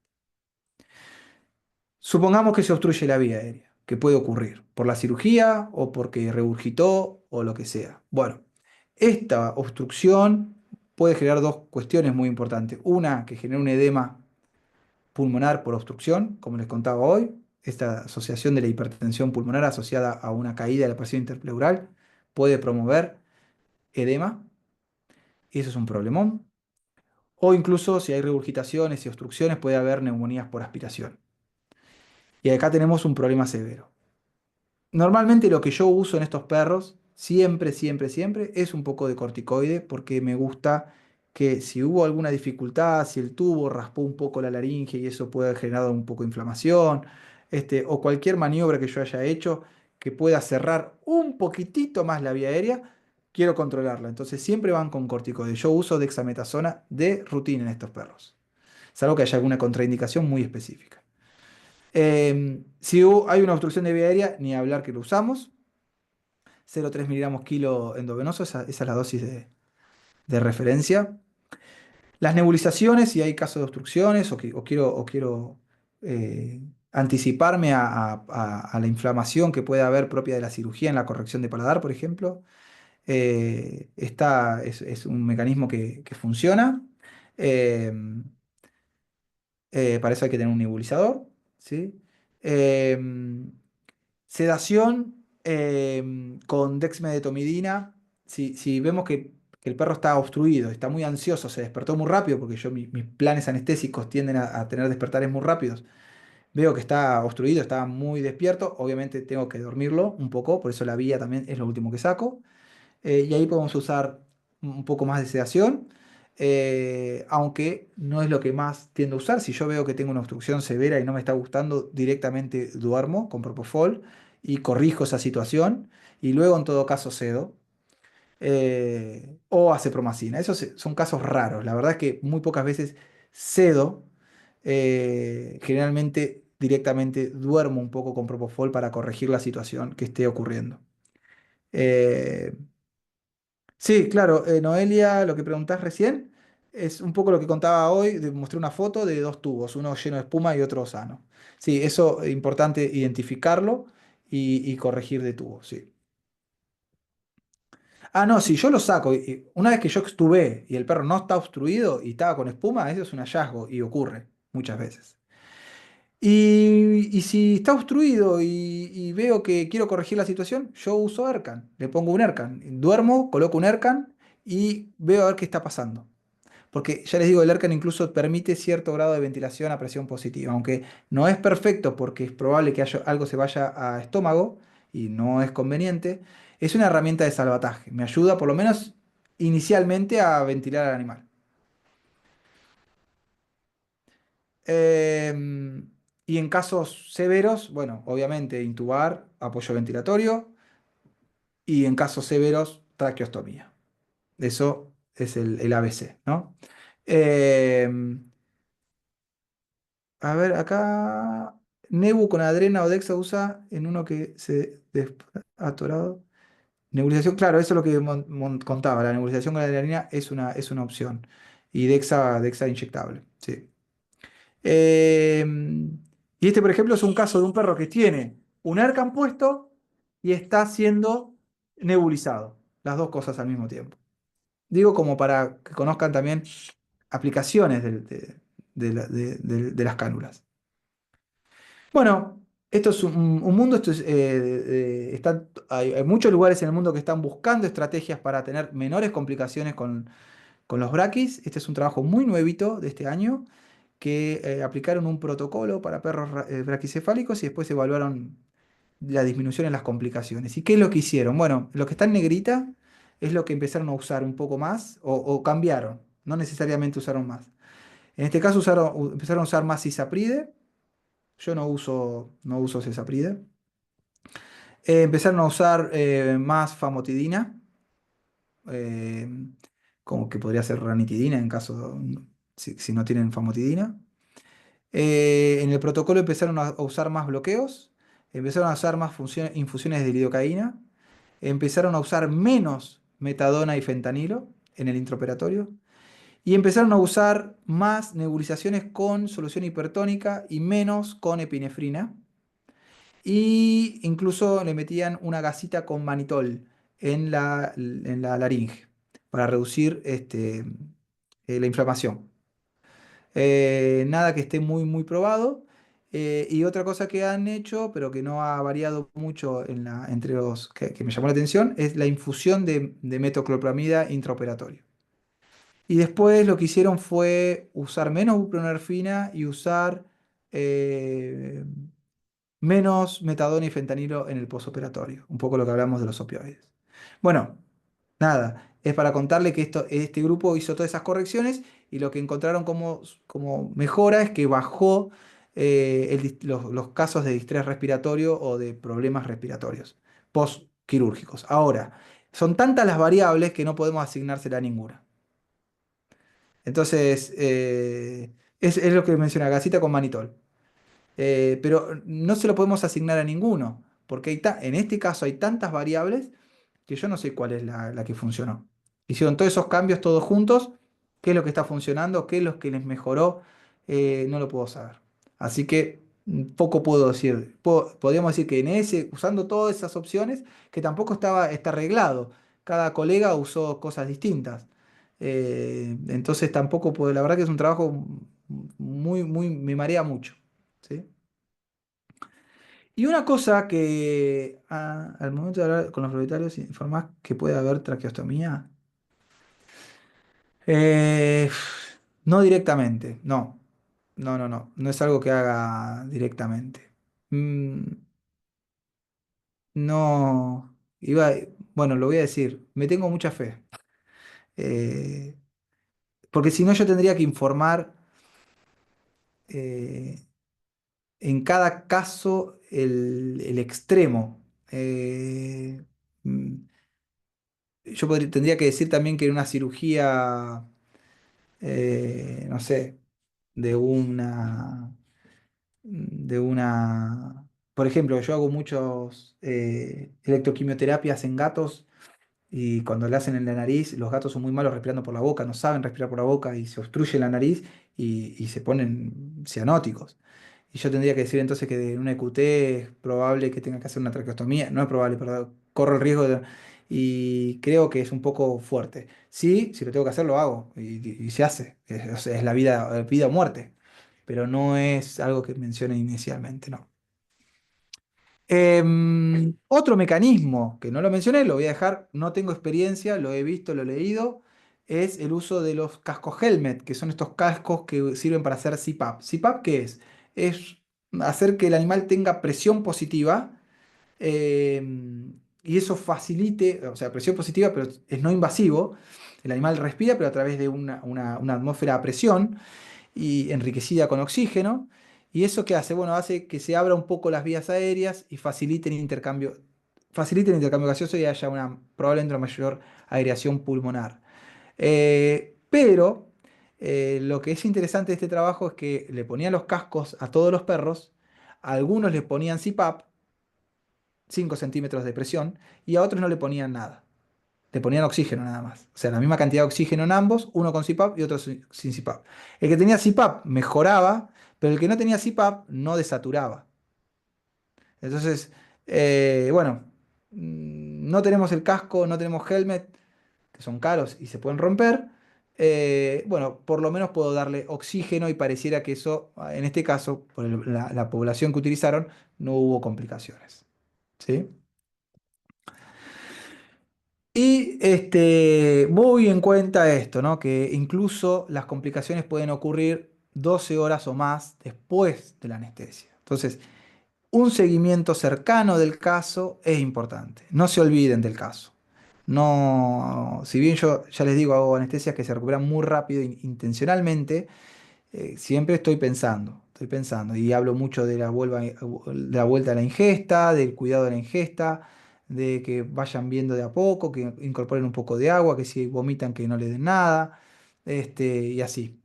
Supongamos que se obstruye la vía aérea, que puede ocurrir por la cirugía o porque regurgitó o lo que sea. Bueno, esta obstrucción puede generar dos cuestiones muy importantes. Una, que genera un edema pulmonar por obstrucción, como les contaba hoy, esta asociación de la hipertensión pulmonar asociada a una caída de la presión interpleural puede promover edema, y eso es un problemón. O incluso si hay regurgitaciones y obstrucciones puede haber neumonías por aspiración. Y acá tenemos un problema severo. Normalmente lo que yo uso en estos perros, siempre, siempre, siempre, es un poco de corticoide porque me gusta que si hubo alguna dificultad, si el tubo raspó un poco la laringe y eso puede haber generado un poco de inflamación, o cualquier maniobra que yo haya hecho que pueda cerrar un poquitito más la vía aérea, quiero controlarla. Entonces siempre van con corticoide. Yo uso dexametasona de rutina en estos perros, salvo que haya alguna contraindicación muy específica. Si hay una obstrucción de vía aérea, ni hablar que lo usamos. 0,3 miligramos kilo endovenoso, esa es la dosis de referencia. Las nebulizaciones, si hay casos de obstrucciones o quiero eh, anticiparme a la inflamación que puede haber propia de la cirugía en la corrección de paladar, por ejemplo, es un mecanismo que funciona. Eh, para eso hay que tener un nebulizador, ¿sí? Sedación con dexmedetomidina. Si vemos que el perro está obstruido, está muy ansioso, se despertó muy rápido, porque mis planes anestésicos tienden a tener despertares muy rápidos. Veo que está obstruido, está muy despierto. Obviamente tengo que dormirlo un poco, por eso la vía también es lo último que saco. Y ahí podemos usar un poco más de sedación, aunque no es lo que más tiendo a usar. Si yo veo que tengo una obstrucción severa y no me está gustando, directamente duermo con Propofol y corrijo esa situación. Y luego, en todo caso, cedo. O acepromacina. Esos son casos raros. La verdad es que muy pocas veces cedo. Generalmente directamente duermo un poco con Propofol para corregir la situación que esté ocurriendo. Eh, Sí, claro, Noelia, lo que preguntás recién es un poco lo que contaba hoy. Mostré una foto de dos tubos, uno lleno de espuma y otro sano. Sí, eso es importante identificarlo y corregir de tubo, sí. Ah, no, si yo lo saco, una vez que yo extubé y el perro no está obstruido y estaba con espuma, eso es un hallazgo y ocurre muchas veces. Y si está obstruido y veo que quiero corregir la situación, yo uso Ercan, le pongo un Ercan. Duermo, coloco un Ercan y veo a ver qué está pasando. Porque ya les digo, el Ercan incluso permite cierto grado de ventilación a presión positiva, aunque no es perfecto porque es probable que algo se vaya a estómago y no es conveniente. Es una herramienta de salvataje, me ayuda por lo menos inicialmente a ventilar al animal. Em, y en casos severos, bueno, obviamente intubar, apoyo ventilatorio, y en casos severos, traqueostomía. Eso es el ABC, ¿no? Em, A ver, acá Nebu con adrena o Dexa usa en uno que se atorado. Nebulización, claro, eso es lo que contaba. La nebulización con adrenalina es una opción. Y Dexa inyectable, sí. Y este, por ejemplo, es un caso de un perro que tiene un Ercan puesto y está siendo nebulizado. Las dos cosas al mismo tiempo. Digo como para que conozcan también aplicaciones de las cánulas. Bueno, esto es un mundo, hay muchos lugares en el mundo que están buscando estrategias para tener menores complicaciones con los braquis. Este es un trabajo muy nuevito de este año, que aplicaron un protocolo para perros braquicefálicos y después evaluaron la disminución en las complicaciones. ¿Y qué es lo que hicieron? Bueno, lo que está en negrita es lo que empezaron a usar un poco más o cambiaron, no necesariamente usaron más. En este caso empezaron a usar más isapride. Yo no uso cesapride. Empezaron a usar más famotidina, eh, como que podría ser ranitidina en caso, si no tienen famotidina. En el protocolo empezaron a usar más bloqueos, empezaron a usar más infusiones de lidocaína, empezaron a usar menos metadona y fentanilo en el intraoperatorio y empezaron a usar más nebulizaciones con solución hipertónica y menos con epinefrina. Y incluso le metían una gasita con manitol en la laringe para reducir la inflamación. Nada que esté muy, muy probado. Y otra cosa que han hecho, pero que no ha variado mucho entre los que me llamó la atención, es la infusión de metoclopramida intraoperatorio. Y después lo que hicieron fue usar menos buprenorfina y usar eh, menos metadona y fentanilo en el posoperatorio. Un poco lo que hablamos de los opioides. Bueno, nada, es para contarle que este grupo hizo todas esas correcciones y lo que encontraron como mejora es que bajó los casos de distrés respiratorio o de problemas respiratorios postquirúrgicos. Ahora, son tantas las variables que no podemos asignársela a ninguna. Entonces, es lo que menciona Gasita con manitol. Pero no se lo podemos asignar a ninguno, porque en este caso hay tantas variables que yo no sé cuál es la que funcionó. Hicieron todos esos cambios todos juntos, qué es lo que está funcionando, qué es lo que les mejoró, no lo puedo saber. Así que poco puedo decir. Podríamos decir que usando todas esas opciones, que tampoco está arreglado. Cada colega usó cosas distintas. Entonces tampoco puedo, la verdad que es un trabajo muy, muy, me marea mucho. ¿Sí? Y una cosa que al momento de hablar con los propietarios, informás que puede haber traqueostomía. Eh, no directamente, no. No, no, no. No es algo que haga directamente. Mm, no. Bueno, lo voy a decir. Me tengo mucha fe. Eh, porque si no, yo tendría que informar eh, en cada caso el extremo. Mm, tendría que decir también que en una cirugía, no sé, de por ejemplo, yo hago muchos electroquimioterapias en gatos y cuando le hacen en la nariz, los gatos son muy malos respirando por la boca, no saben respirar por la boca y se obstruye la nariz y se ponen cianóticos. Y yo tendría que decir entonces que en una EQT es probable que tenga que hacer una traqueostomía. No es probable, pero corro el riesgo y creo que es un poco fuerte. Sí, si lo tengo que hacer, lo hago y se hace. O sea, es la vida o muerte. Pero no es algo que mencione inicialmente, no. Otro mecanismo que no lo mencioné, lo voy a dejar, no tengo experiencia, lo he visto, lo he leído, es el uso de los cascos helmet, que son estos cascos que sirven para hacer CPAP. ¿CPAP qué es? Es hacer que el animal tenga presión positiva y eso facilite, o sea, presión positiva, pero es no invasivo. El animal respira, pero a través de una atmósfera a presión y enriquecida con oxígeno. ¿Y eso qué hace? Bueno, hace que se abra un poco las vías aéreas y facilite el intercambio gaseoso y haya probablemente una mayor aireación pulmonar. Pero lo que es interesante de este trabajo es que le ponían los cascos a todos los perros, a algunos les ponían CPAP, 5 centímetros de presión, y a otros no le ponían nada. Le ponían oxígeno nada más. O sea, la misma cantidad de oxígeno en ambos, uno con CPAP y otro sin CPAP. El que tenía CPAP mejoraba, pero el que no tenía CPAP no desaturaba. Entonces, bueno, no tenemos el casco, no tenemos helmet, que son caros y se pueden romper. Bueno, por lo menos puedo darle oxígeno y pareciera que eso, en este caso, por la población que utilizaron, no hubo complicaciones. ¿Sí? Y muy en cuenta esto, ¿no? Que incluso las complicaciones pueden ocurrir 12 horas o más después de la anestesia. Entonces, un seguimiento cercano del caso es importante. No se olviden del caso. No, si bien yo ya les digo, hago anestesias que se recuperan muy rápido intencionalmente, siempre estoy pensando y hablo mucho de de la vuelta a la ingesta, del cuidado de la ingesta, de que vayan viendo de a poco, que incorporen un poco de agua, que si vomitan que no le den nada, y así.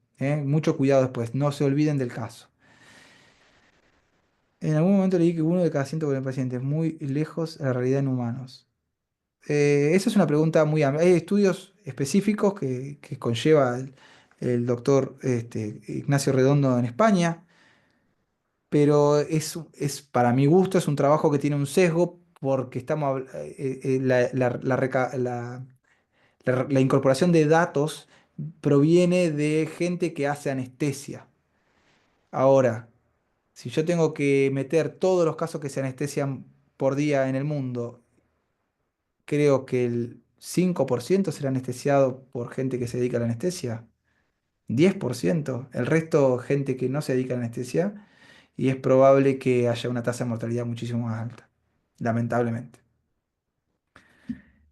Mucho cuidado después, no se olviden del caso. En algún momento leí que uno de cada 140 pacientes, muy lejos de la realidad en humanos. Esa es una pregunta muy amplia. Hay estudios específicos que conlleva el doctor Ignacio Redondo en España, pero para mi gusto es un trabajo que tiene un sesgo porque la incorporación de datos proviene de gente que hace anestesia. Ahora, si yo tengo que meter todos los casos que se anestesian por día en el mundo, creo que el 5% será anestesiado por gente que se dedica a la anestesia. 10%, el resto gente que no se dedica a la anestesia y es probable que haya una tasa de mortalidad muchísimo más alta, lamentablemente.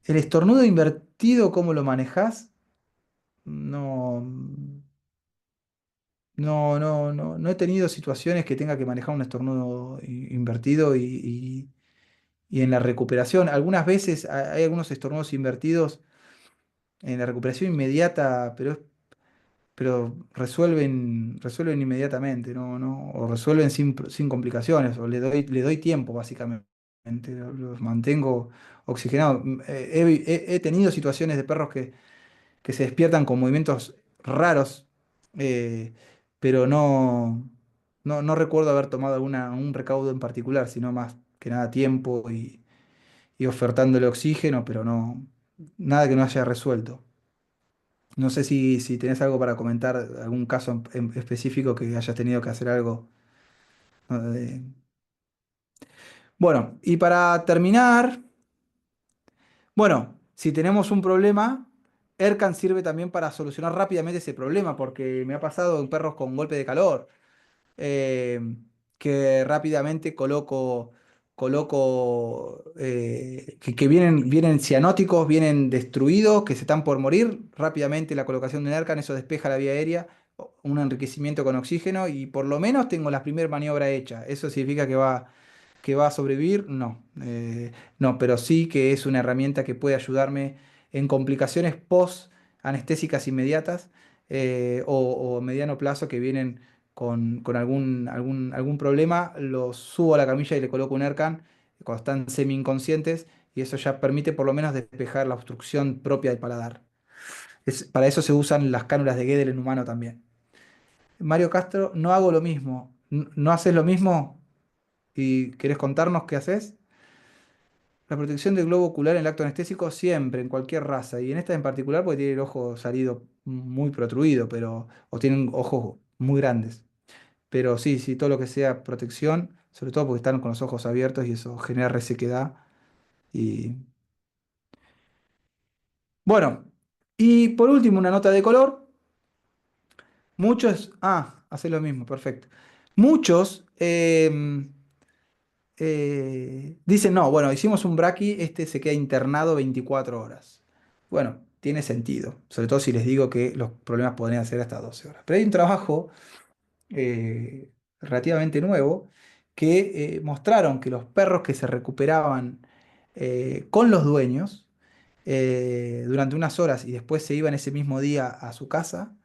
El estornudo invertido, ¿cómo lo manejas? No, no he tenido situaciones que tenga que manejar un estornudo invertido y en la recuperación. Algunas veces hay algunos estornudos invertidos en la recuperación inmediata, pero resuelven inmediatamente, o resuelven sin complicaciones, o le doy tiempo, básicamente. Los mantengo oxigenados. He tenido situaciones de perros que se despiertan con movimientos raros, eh, pero no recuerdo haber tomado un recaudo en particular, sino más que nada tiempo y ofertándole oxígeno, pero nada que no haya resuelto. No sé si tenés algo para comentar, algún caso en específico que hayas tenido que hacer algo. ¿No? Bueno, y para terminar, bueno, si tenemos un problema, ERCAN sirve también para solucionar rápidamente ese problema, porque me ha pasado en perros con golpe de calor. eh, que rápidamente coloco que vienen cianóticos, vienen destruidos, que se están por morir. Rápidamente la colocación de NERCAN, eso despeja la vía aérea, un enriquecimiento con oxígeno y por lo menos tengo la primera maniobra hecha. ¿Eso significa que va a sobrevivir? No, no, pero sí que es una herramienta que puede ayudarme en complicaciones post anestésicas inmediatas o mediano plazo que vienen con algún problema, los subo a la camilla y le coloco un ERCAN cuando están semi inconscientes y eso ya permite por lo menos despejar la obstrucción propia del paladar. Para eso se usan las cánulas de Guedel en humano también. Mario Castro, no hago lo mismo. ¿No haces lo mismo y querés contarnos qué haces? La protección del globo ocular en el acto anestésico siempre, en cualquier raza, y en esta en particular porque tiene el ojo salido muy protruido, o tienen ojos muy grandes. Pero sí, sí, todo lo que sea protección, sobre todo porque están con los ojos abiertos y eso genera resequedad. Y bueno, y por último, una nota de color. Muchos, hace lo mismo, perfecto. Muchos dicen, no, bueno, hicimos un braqui, este se queda internado 24 horas. Bueno, tiene sentido, sobre todo si les digo que los problemas podrían ser hasta 12 horas. Pero hay un trabajo eh, relativamente nuevo que mostraron que los perros que se recuperaban con los dueños durante unas horas y después se iban ese mismo día a su casa,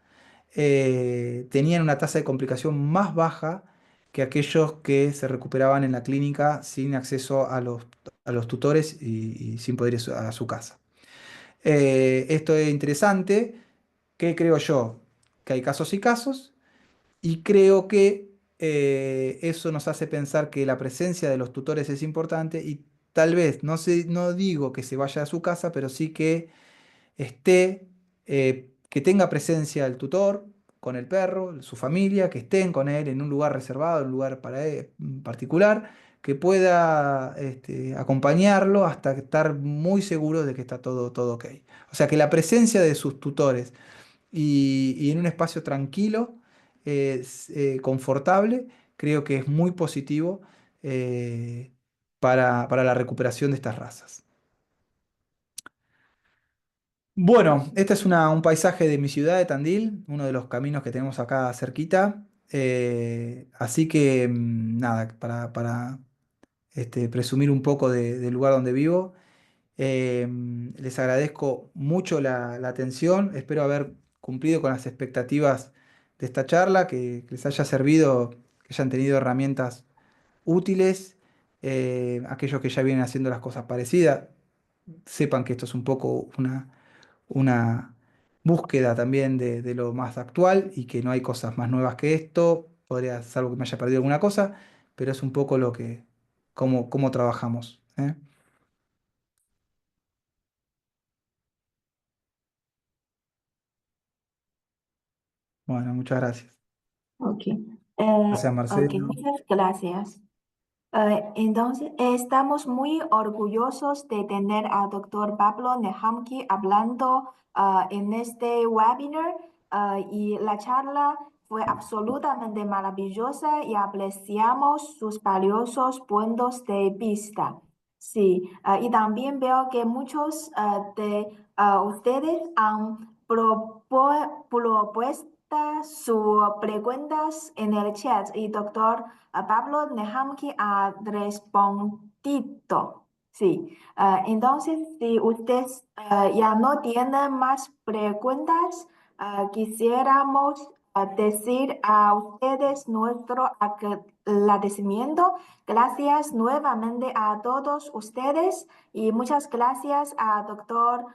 tenían una tasa de complicación más baja que aquellos que se recuperaban en la clínica sin acceso a los tutores y sin poder ir a su casa. Esto es interesante. ¿Qué creo yo? Que hay casos y casos. Y creo que eso nos hace pensar que la presencia de los tutores es importante y tal vez, no digo que se vaya a su casa, pero sí que esté, que tenga presencia el tutor con el perro, su familia, que estén con él en un lugar reservado, en un lugar para él, particular, que pueda acompañarlo hasta estar muy seguro de que está todo ok. O sea, que la presencia de sus tutores y en un espacio tranquilo, confortable, creo que es muy positivo eh, para la recuperación de estas razas. Bueno, este es un paisaje de mi ciudad de Tandil, uno de los caminos que tenemos acá cerquita. Así que nada, para presumir un poco del lugar donde vivo. Les agradezco mucho la atención, espero haber cumplido con las expectativas de esta charla, que les haya servido, que hayan tenido herramientas útiles. Aquellos que ya vienen haciendo las cosas parecidas, sepan que esto es un poco una búsqueda también de lo más actual y que no hay cosas más nuevas que esto. Podría ser algo que me haya perdido alguna cosa, pero es un poco cómo trabajamos, ¿eh? Bueno, muchas gracias. Ok, Gracias, ok, Marcelo. muchas gracias. Entonces, estamos muy orgullosos de tener al doctor Pablo Nehamki hablando en este webinar y la charla fue absolutamente maravillosa y apreciamos sus valiosos puntos de vista. Sí, y también veo que muchos de ustedes han propuesto sus preguntas en el chat y doctor Pablo Nehamki ha respondido. Sí, entonces si usted ya no tiene más preguntas, quisiéramos decir a ustedes nuestro agradecimiento. Gracias nuevamente a todos ustedes y muchas gracias a doctor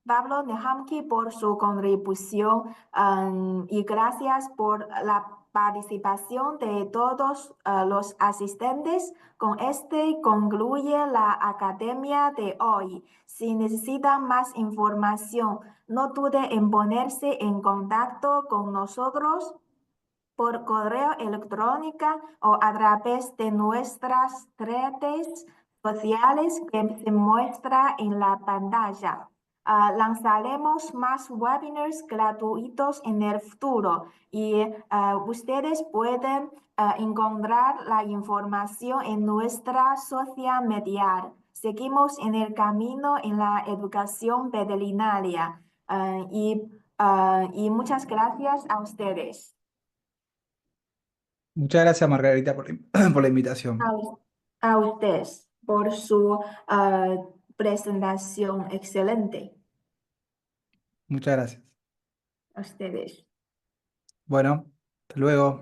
Pablo Nehamki por su contribución y gracias por la participación de todos los asistentes. Con este concluye la academia de hoy. Si necesitan más información, no dude en ponerse en contacto con nosotros por correo electrónico o a través de nuestras redes sociales que se muestra en la pantalla. Lanzaremos más webinars gratuitos en el futuro y ustedes pueden encontrar la información en nuestra social media. Seguimos en el camino en la educación veterinaria y muchas gracias a ustedes. Muchas gracias, Margarita, por por la invitación. A, a ustedes por su presentación excelente. Muchas gracias. A ustedes. Bueno, hasta luego.